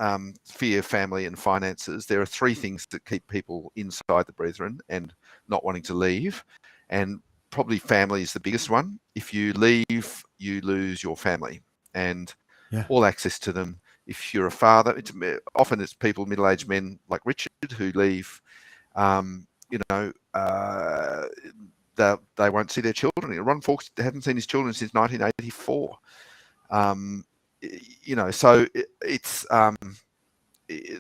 fear, family, and finances. There are 3 things that keep people inside the Brethren and not wanting to leave. And probably family is the biggest one. If you leave, you lose your family and all access to them. If you're a father, often it's people, middle-aged men like Richard, who leave. They won't see their children. Ron Fawkes hasn't seen his children since 1984. So it's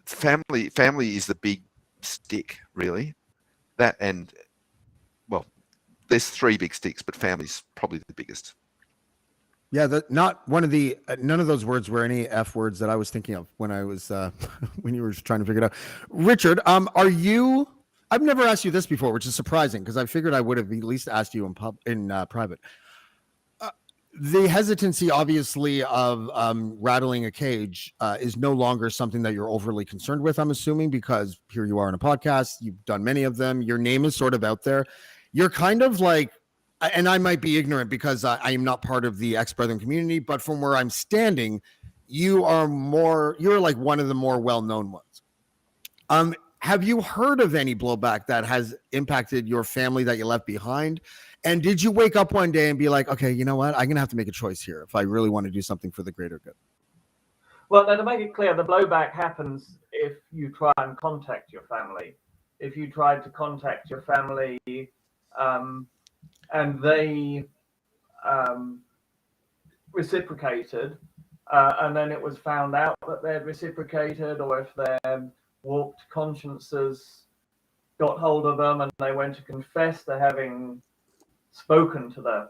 family. Family is the big stick, really. That and there's 3 big sticks, but family's probably the biggest. Yeah, not one of the none of those words were any F words that I was thinking of when I was when you were trying to figure it out. Richard, are you? I've never asked you this before, which is surprising because I figured I would have at least asked you in private. The hesitancy, obviously, of rattling a cage is no longer something that you're overly concerned with, I'm assuming, because here you are on a podcast. You've done many of them. Your name is sort of out there. You're kind of like, and I might be ignorant because I am not part of the ex-Brethren community, but from where I'm standing, you're like one of the more well-known ones. Have you heard of any blowback that has impacted your family that you left behind? And did you wake up one day and be like, okay, you know what? I'm going to have to make a choice here if I really want to do something for the greater good? Well, now to make it clear, the blowback happens if you try and contact your family. If you tried to contact your family and they reciprocated, and then it was found out that they'd reciprocated, or if their warped consciences got hold of them and they went to confess to having spoken to the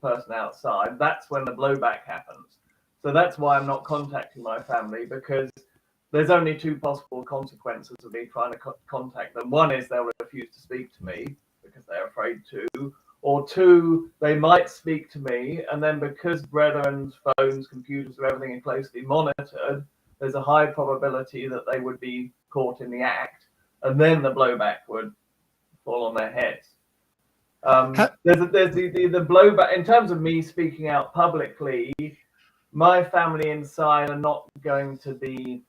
person outside, that's when the blowback happens. So that's why I'm not contacting my family, because there's only 2 possible consequences of me trying to contact them. One is they'll refuse to speak to me because they're afraid to, or 2, they might speak to me, and then because Brethren's phones, computers, or everything is closely monitored, there's a high probability that they would be caught in the act, and then the blowback would fall on their heads. There's the blowback in terms of me speaking out publicly. My family inside are not going to be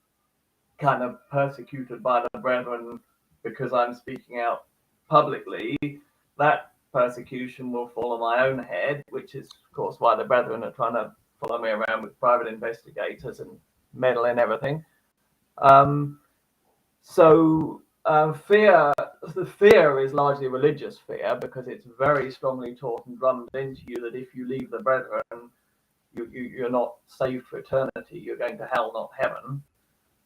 kind of persecuted by the Brethren because I'm speaking out publicly. That persecution will fall on my own head, which is, of course, why the Brethren are trying to follow me around with private investigators and meddle in everything. So The fear is largely religious fear, because it's very strongly taught and drummed into you that if you leave the brethren, you're not saved for eternity. You're going to hell, not heaven.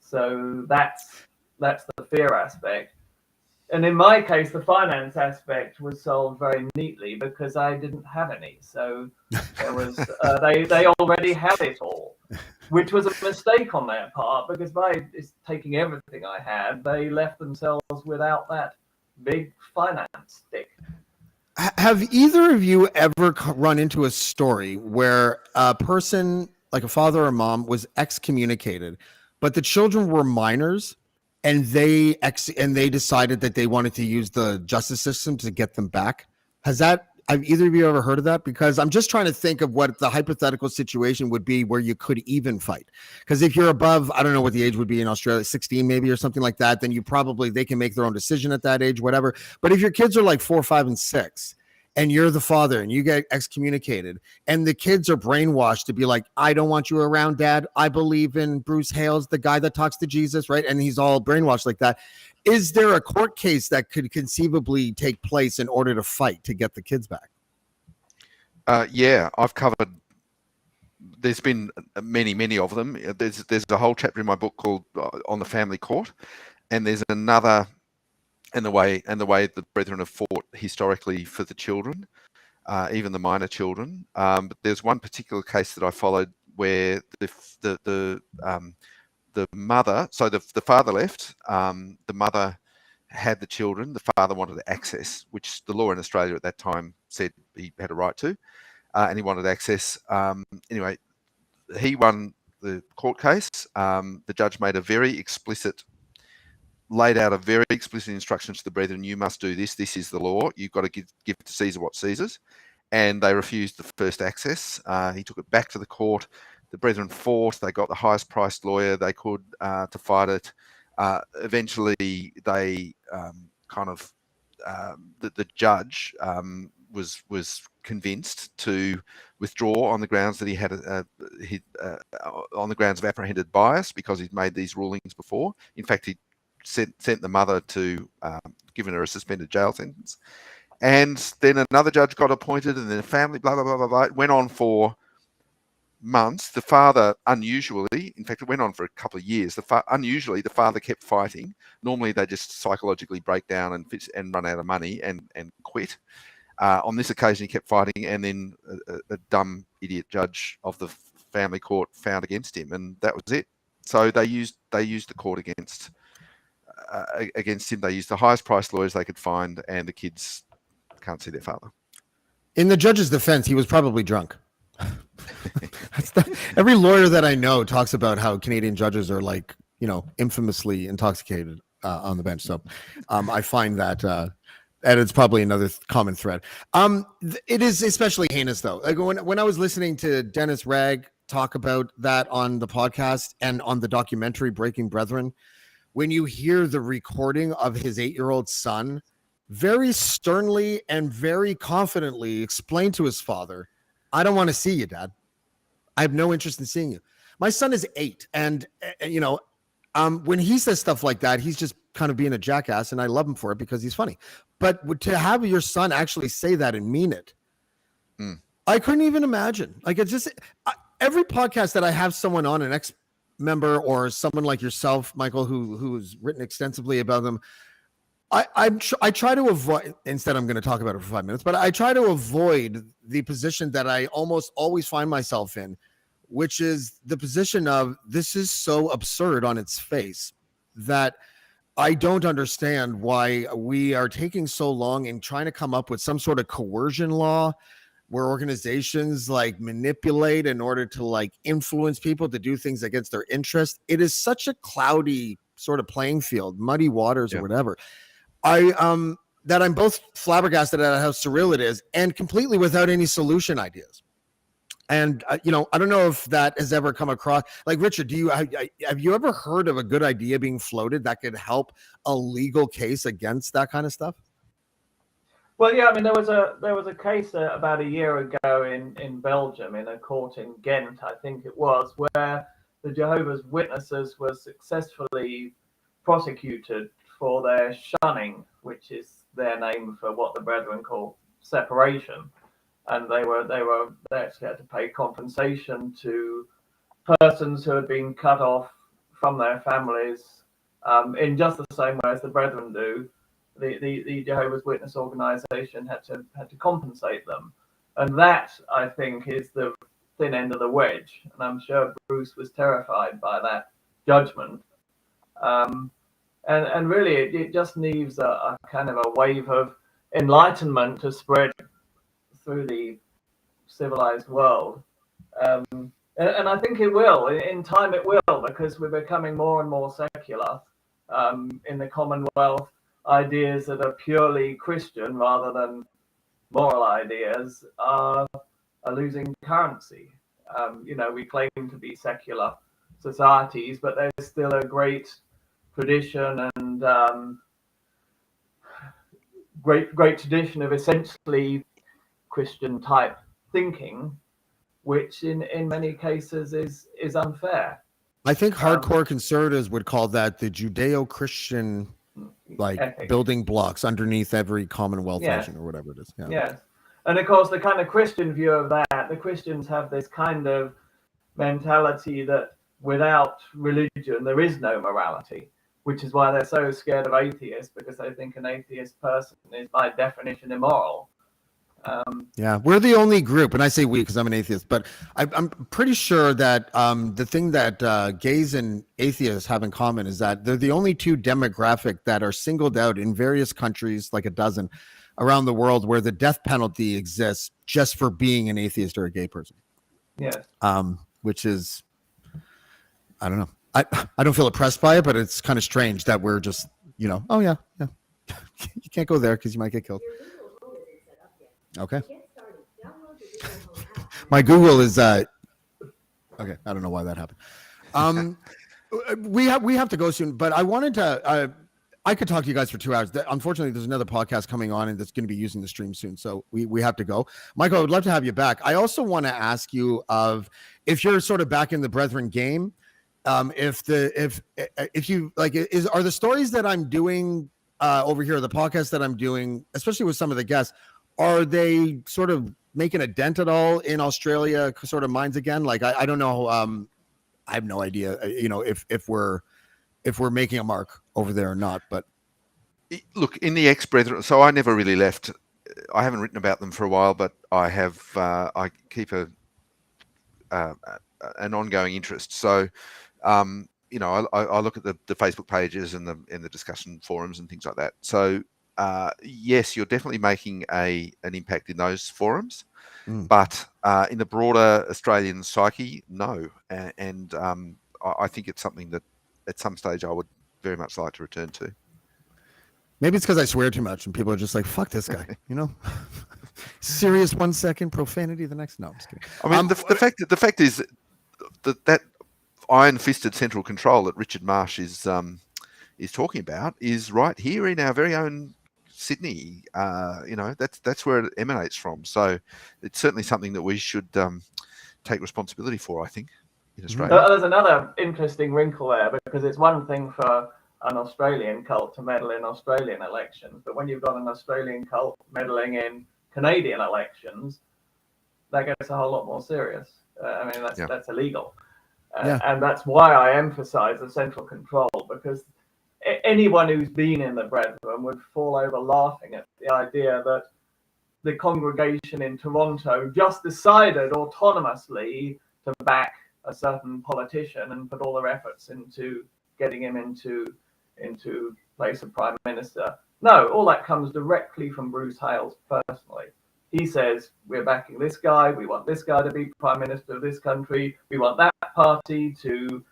So that's the fear aspect. And in my case, the finance aspect was solved very neatly because I didn't have any. So there was they already had it all, which was a mistake on their part, because by taking everything I had, they left themselves without that big finance stick. Have either of you ever run into a story where a person, like a father or mom, was excommunicated, but the children were minors, and they decided that they wanted to use the justice system to get them back? Have either of you ever heard of that? Because I'm just trying to think of what the hypothetical situation would be where you could even fight. Because if you're above, I don't know what the age would be in Australia, 16 maybe or something like that, then they can make their own decision at that age, whatever. But if your kids are like 4, 5, and 6, and you're the father and you get excommunicated, and the kids are brainwashed to be like, I don't want you around, Dad. I believe in Bruce Hales, the guy that talks to Jesus, right? And he's all brainwashed like that. Is there a court case that could conceivably take place in order to fight to get the kids back? Yeah, I've covered. There's been many of them. There's a whole chapter in my book called On the Family Court, and there's another, and the way the brethren have fought historically for the children, even the minor children. But there's one particular case that I followed where the mother, so the father left, the mother had the children, the father wanted access, which the law in Australia at that time said he had a right to, and he wanted access. Anyway, he won the court case. The judge laid out a very explicit instructions to the brethren: you must do this. This is the law. You've got to give to Caesar what Caesar's. And they refused the first access. He took it back to the court. The brethren fought. They got the highest priced lawyer they could to fight it. Eventually, they the judge was convinced to withdraw on the grounds that he had on the grounds of apprehended bias, because he'd made these rulings before. In fact, he sent the mother to giving her a suspended jail sentence. And then another judge got appointed, and then a family, blah, blah, blah, blah, blah. It went on for months. The father, unusually, in fact, it went on for a couple of years. Unusually, the father kept fighting. Normally, they just psychologically break down and run out of money and quit. On this occasion, he kept fighting, and then a dumb idiot judge of the family court found against him, and that was it. So they used the court against him. They used the highest priced lawyers they could find, and the kids can't see their father. In the judge's defense, he was probably drunk. Every lawyer that I know talks about how Canadian judges are like, infamously intoxicated on the bench. So I find that, and it's probably another common thread. It is especially heinous, though. Like when I was listening to Dennis Ragg talk about that on the podcast and on the documentary Breaking Brethren, when you hear the recording of his 8-year-old son very sternly and very confidently explain to his father, I don't want to see you, Dad. I have no interest in seeing you. My son is 8. And, when he says stuff like that, he's just kind of being a jackass, and I love him for it because he's funny. But to have your son actually say that and mean it, I couldn't even imagine. Like, it's just every podcast that I have someone on, an ex-member or someone like yourself, Michael, who's written extensively about them, I try to avoid, instead I'm going to talk about it for 5 minutes, but I try to avoid the position that I almost always find myself in, which is the position of, this is so absurd on its face that I don't understand why we are taking so long in trying to come up with some sort of coercion law where organizations like manipulate in order to like influence people to do things against their interest. It is such a cloudy sort of playing field, muddy waters or whatever. I'm both flabbergasted at how surreal it is and completely without any solution ideas. And I don't know if that has ever come across. Like, Richard, have you ever heard of a good idea being floated that could help a legal case against that kind of stuff? Well, yeah, I mean, there was a case about a year ago in Belgium, in a court in Ghent, I think it was, where the Jehovah's Witnesses were successfully prosecuted for their shunning, which is their name for what the Brethren call separation. And they actually had to pay compensation to persons who had been cut off from their families in just the same way as the Brethren do. The Jehovah's Witness organization had to compensate them. And that, I think, is the thin end of the wedge. And I'm sure Bruce was terrified by that judgment. And really, it just needs a kind of a wave of enlightenment to spread through the civilized world. And I think it will. In time, it will, because we're becoming more and more secular. In the Commonwealth, ideas that are purely Christian rather than moral ideas are losing currency. We claim to be secular societies, but there's still a great tradition and great tradition of essentially Christian type thinking, which in many cases is unfair. I think hardcore conservatives would call that the Judeo-Christian ethic. Building blocks underneath every Commonwealth Yes. nation or whatever it is. Yeah. Yes. And of course, the kind of Christian view of that, the Christians have this kind of mentality that without religion, there is no morality, which is why they're so scared of atheists, because they think an atheist person is by definition immoral. Yeah, we're the only group, and I say we because I'm an atheist, but I'm pretty sure that the thing that gays and atheists have in common is that they're the only two demographic that are singled out in various countries, like a dozen around the world, where the death penalty exists just for being an atheist or a gay person. Yes. Which is, I don't know. I don't feel oppressed by it, but it's kind of strange that we're just, oh yeah. You can't go there because you might get killed. Okay. My Google is okay. I don't know why that happened. We have to go soon, but I wanted to. I could talk to you guys for 2 hours. Unfortunately, there's another podcast coming on, and that's going to be using the stream soon, so we have to go. Michael, I would love to have you back. I also want to ask you if you're sort of back in the Brethren game. If you like, are the stories that I'm doing over here, the podcast that I'm doing, especially with some of the guests, are they sort of making a dent at all in Australia sort of minds again? Like, I don't know. I have no idea, if we're making a mark over there or not, but Look, in the ex-Brethren, so I never really left. I haven't written about them for a while, but I have, I keep an ongoing interest. So, I look at the Facebook pages and the discussion forums and things like that. So, yes, you're definitely making an impact in those forums, but in the broader Australian psyche, no. And I think it's something that at some stage I would very much like to return to. maybe it's because I swear too much and people are just like, fuck this guy, serious 1 second, profanity the next. No, I'm just kidding. I mean, the fact is that iron-fisted central control that Richard Marsh is talking about is right here in our very own Sydney. That's where it emanates from. So it's certainly something that we should take responsibility for, I think, in Australia. There's another interesting wrinkle there, because it's one thing for an Australian cult to meddle in Australian elections, but when you've got an Australian cult meddling in Canadian elections, that gets a whole lot more serious. That's illegal. And that's why I emphasize the central control, because anyone who's been in the Brethren would fall over laughing at the idea that the congregation in Toronto just decided autonomously to back a certain politician and put all their efforts into getting him into place of Prime Minister. No, all that comes directly from Bruce Hales personally. He says, we're backing this guy, we want this guy to be Prime Minister of this country, we want that party to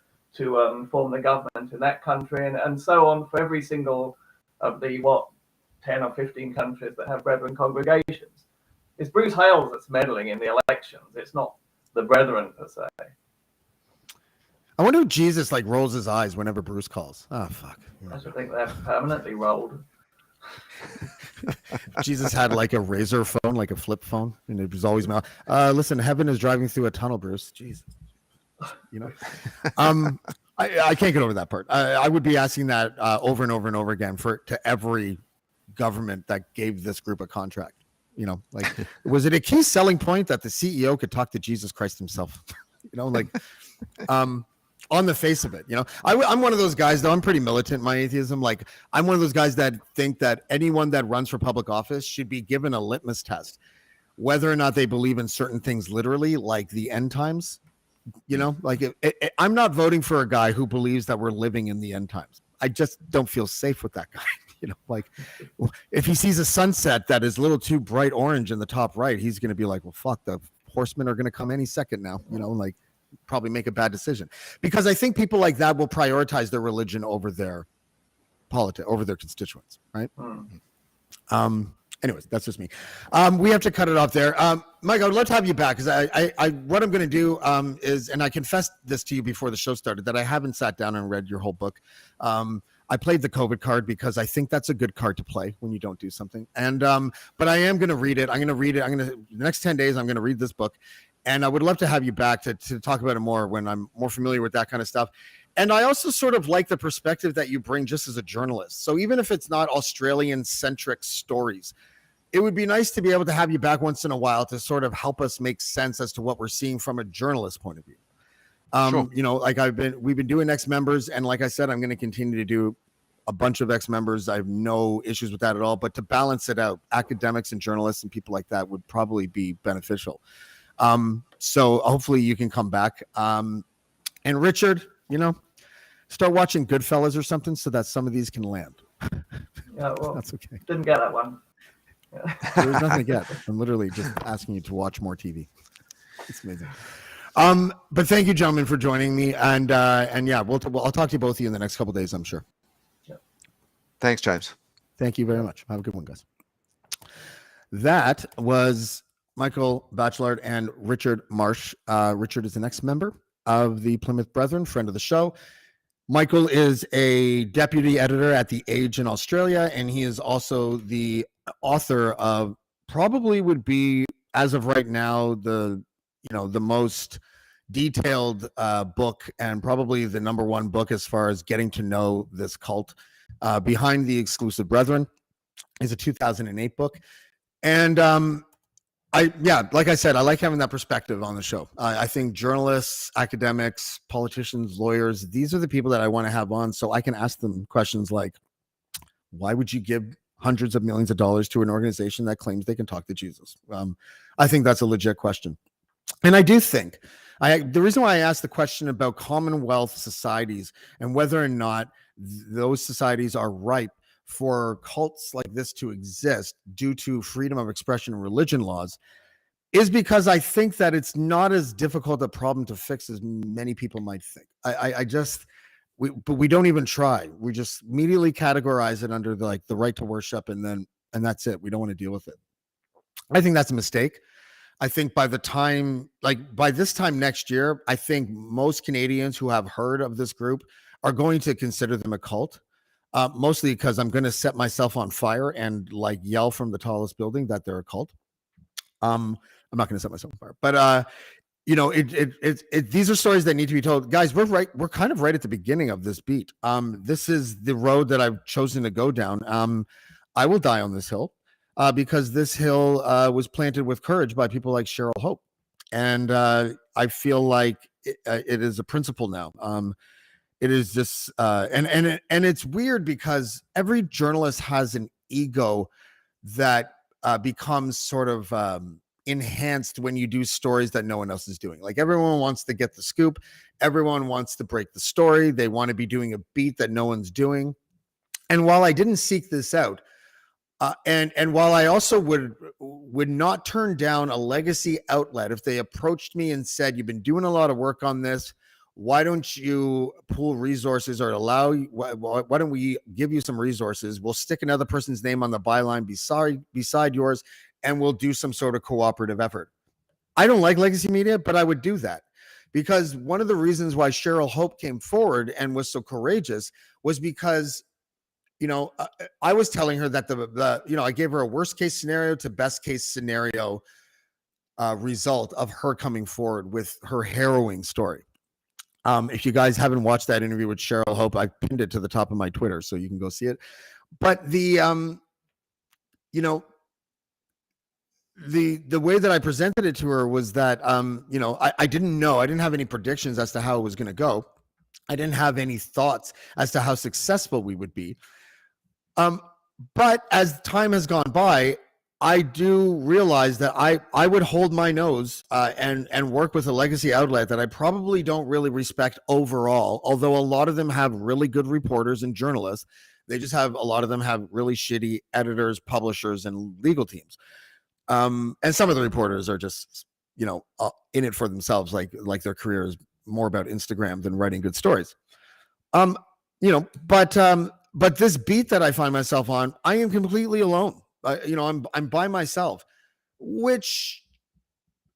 form the government in that country, and so on for every single of the 10 or 15 countries that have Brethren congregations. It's Bruce Hales that's meddling in the elections. It's not the Brethren per se. I wonder if Jesus rolls his eyes whenever Bruce calls. Oh, fuck. I should think they're permanently rolled. Jesus had a razor phone, like a flip phone, and it was always listen, heaven is driving through a tunnel, Bruce. Jesus. I can't get over that part. I would be asking that over and over and over again to every government that gave this group a contract. You know, like, was it a key selling point that the CEO could talk to Jesus Christ himself? You know, like, on the face of it, you know, I'm one of those guys, though. I'm pretty militant in my atheism. Like, I'm one of those guys that think that anyone that runs for public office should be given a litmus test, whether or not they believe in certain things literally, like the end times. You know, like, I'm not voting for a guy who believes that we're living in the end times. I just don't feel safe with that guy. You know, like, if he sees a sunset that is a little too bright orange in the top right, he's going to be like, well, fuck, the horsemen are going to come any second now. You know, like, probably make a bad decision, because I think people like that will prioritize their religion over their politics, over their constituents, right? Anyways, that's just me. We have to cut it off there. Mike, I would love to have you back, because I what I'm going to do is, and I confessed this to you before the show started, that I haven't sat down and read your whole book. I played the COVID card because I think that's a good card to play when you don't do something. And but I am going to read it. The next 10 days, I'm going to read this book. And I would love to have you back to talk about it more when I'm more familiar with that kind of stuff. And I also sort of like the perspective that you bring just as a journalist. So even if it's not Australian-centric stories, it would be nice to be able to have you back once in a while to sort of help us make sense as to what we're seeing from a journalist point of view. Sure. You know, like we've been doing ex-members, and like I said, I'm going to continue to do a bunch of ex-members. I have no issues with that at all. But to balance it out, academics and journalists and people like that would probably be beneficial. So hopefully you can come back. And Richard, you know, start watching Goodfellas or something so that some of these can land. Yeah, well, that's okay. Didn't get that one. There's nothing to get. I'm literally just asking you to watch more TV. It's amazing. But thank you, gentlemen, for joining me. And yeah, I'll talk to you both of you in the next couple of days, I'm sure. Thanks, James. Thank you very much. Have a good one, guys. That was Michael Bachelard and Richard Marsh. Richard is the next member of the Plymouth Brethren, friend of the show. Michael is a deputy editor at The Age in Australia, and he is also the author of, probably would be, as of right now, the most detailed book, and probably the number one book as far as getting to know this cult. Behind the Exclusive Brethren is a 2008 book. And like I said, I like having that perspective on the show. I think journalists, academics, politicians, lawyers, these are the people that I want to have on, so I can ask them questions like, why would you give hundreds of millions of dollars to an organization that claims they can talk to Jesus? I think that's a legit question. And I do think, the reason why I asked the question about Commonwealth societies and whether or not those societies are ripe for cults like this to exist due to freedom of expression and religion laws is because I think that it's not as difficult a problem to fix as many people might think. But we don't even try. We just immediately categorize it under the right to worship, and that's it. We don't want to deal with it. I think that's a mistake. I think by this time next year, I think most Canadians who have heard of this group are going to consider them a cult. Mostly because I'm going to set myself on fire and yell from the tallest building that they're a cult. I'm not going to set myself on fire, but these are stories that need to be told, guys. We're kind of right at the beginning of this beat. This is the road that I've chosen to go down. I will die on this hill because this hill was planted with courage by people like Cheryl Hope, and I feel like it is a principle now. It is just and it's weird because every journalist has an ego that becomes sort of enhanced when you do stories that no one else is doing. Like, everyone wants to get the scoop, everyone wants to break the story, they want to be doing a beat that no one's doing. And while I didn't seek this out, and while I also would not turn down a legacy outlet if they approached me and said, you've been doing a lot of work on this, why don't you pool resources or why don't we give you some resources? We'll stick another person's name on the byline beside yours, and we'll do some sort of cooperative effort. I don't like legacy media, but I would do that because one of the reasons why Cheryl Hope came forward and was so courageous was because, I was telling her that I gave her a worst case scenario to best case scenario result of her coming forward with her harrowing story. If you guys haven't watched that interview with Cheryl Hope, I pinned it to the top of my Twitter, so you can go see it. But the way that I presented it to her was that I didn't know, I didn't have any predictions as to how it was going to go. I didn't have any thoughts as to how successful we would be. But as time has gone by, I do realize that I would hold my nose and work with a legacy outlet that I probably don't really respect overall, although a lot of them have really good reporters and journalists. They just have, a lot of them have really shitty editors, publishers, and legal teams. And some of the reporters are just, in it for themselves, like their career is more about Instagram than writing good stories. But this beat that I find myself on, I am completely alone. I'm by myself, which,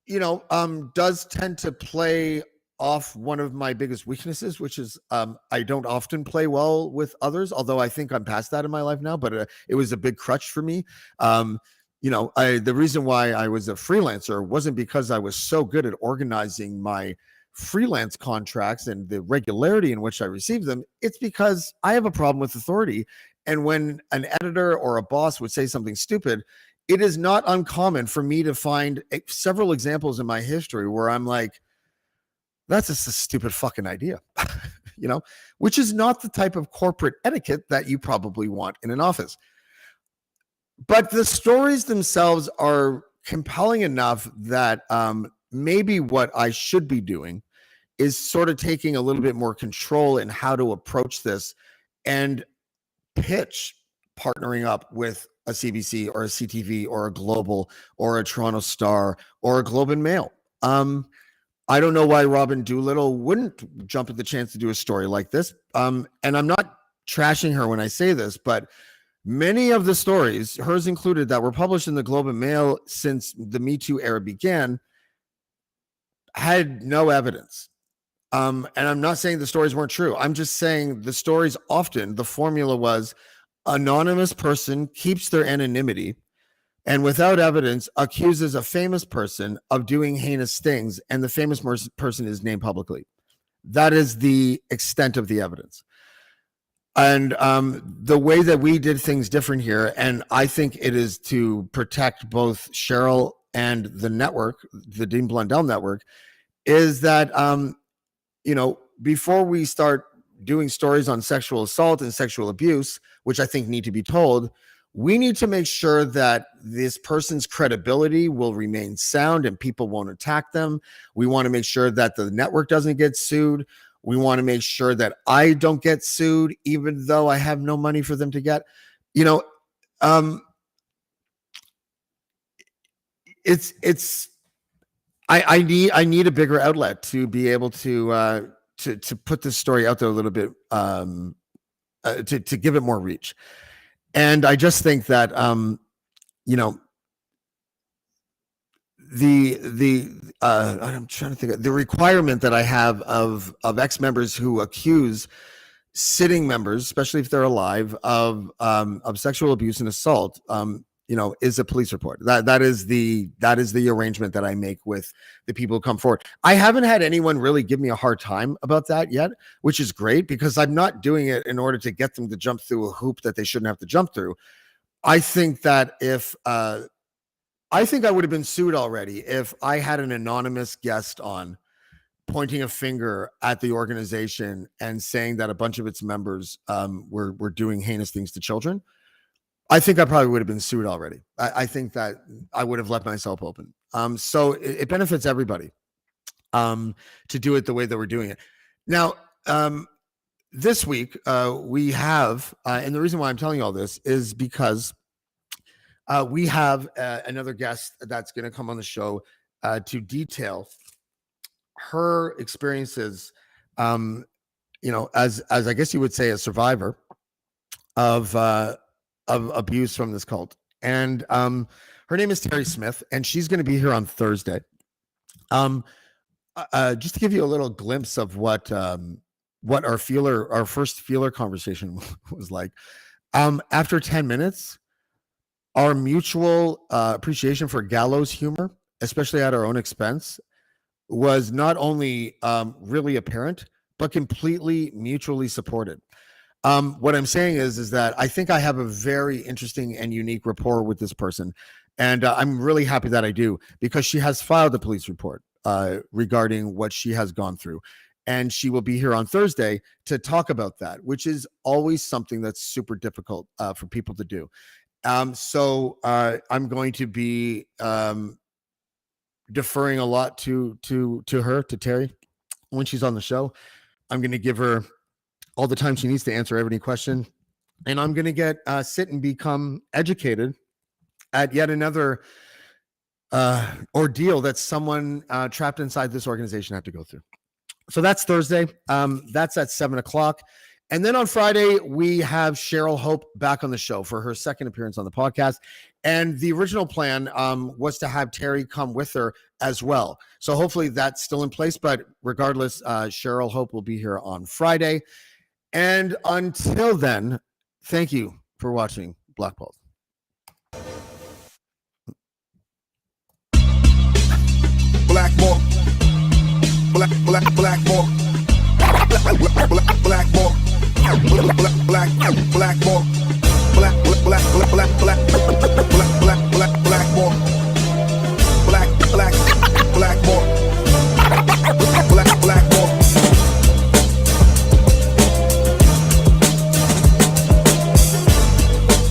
does tend to play off one of my biggest weaknesses, which is I don't often play well with others, although I think I'm past that in my life now, but it was a big crutch for me. The reason why I was a freelancer wasn't because I was so good at organizing my freelance contracts and the regularity in which I received them. It's because I have a problem with authority. And when an editor or a boss would say something stupid, it is not uncommon for me to find several examples in my history where I'm like, that's just a stupid fucking idea, which is not the type of corporate etiquette that you probably want in an office. But the stories themselves are compelling enough that maybe what I should be doing is sort of taking a little bit more control in how to approach this and pitch partnering up with a CBC or a CTV or a Global or a Toronto Star or a Globe and Mail. I don't know why Robin Doolittle wouldn't jump at the chance to do a story like this. And I'm not trashing her when I say this, but many of the stories, hers included, that were published in the Globe and Mail since the Me Too era began had no evidence. And I'm not saying the stories weren't true. I'm just saying the stories often, the formula was anonymous person keeps their anonymity and without evidence accuses a famous person of doing heinous things, and the famous person is named publicly. That is the extent of the evidence. And the way that we did things different here, and I think it is to protect both Cheryl and the network, the Dean Blundell network, is that before we start doing stories on sexual assault and sexual abuse, which I think need to be told, we need to make sure that this person's credibility will remain sound and people won't attack them. We want to make sure that the network doesn't get sued. We want to make sure that I don't get sued, even though I have no money for them to get. I need a bigger outlet to be able to put this story out there a little bit, to give it more reach. And I just think that the I'm trying to think of the requirement that I have of ex-members who accuse sitting members, especially if they're alive, of sexual abuse and assault, is a police report. That is the arrangement that I make with the people who come forward. I haven't had anyone really give me a hard time about that yet, which is great, because I'm not doing it in order to get them to jump through a hoop that they shouldn't have to jump through. I think that I think I would have been sued already if I had an anonymous guest on pointing a finger at the organization and saying that a bunch of its members were doing heinous things to children. I think I probably would have been sued already. I think that I would have left myself open. So it benefits everybody to do it the way that we're doing it. Now, this week we have, and the reason why I'm telling you all this is because we have another guest that's going to come on the show to detail her experiences, as I guess you would say, a survivor of abuse from this cult. And her name is Terry Smith, and she's going to be here on Thursday. Just to give you a little glimpse of what our first feeler conversation was like. After 10 minutes, our mutual appreciation for gallows humor, especially at our own expense, was not only really apparent, but completely mutually supported. What I'm saying is that I think I have a very interesting and unique rapport with this person. And I'm really happy that I do, because she has filed a police report regarding what she has gone through. And she will be here on Thursday to talk about that, which is always something that's super difficult for people to do. So I'm going to be deferring a lot to her, to Terry, when she's on the show. I'm going to give her all the time she needs to answer every question, and I'm going to get sit and become educated at yet another ordeal that someone trapped inside this organization had to go through. So that's Thursday. That's at 7:00. And then on Friday, we have Cheryl Hope back on the show for her second appearance on the podcast. And the original plan was to have Terry come with her as well. So hopefully that's still in place. But regardless, Cheryl Hope will be here on Friday. And until then, thank you for watching Blackballed. Blackballed. Blackballed. Blackballed. Blackballed.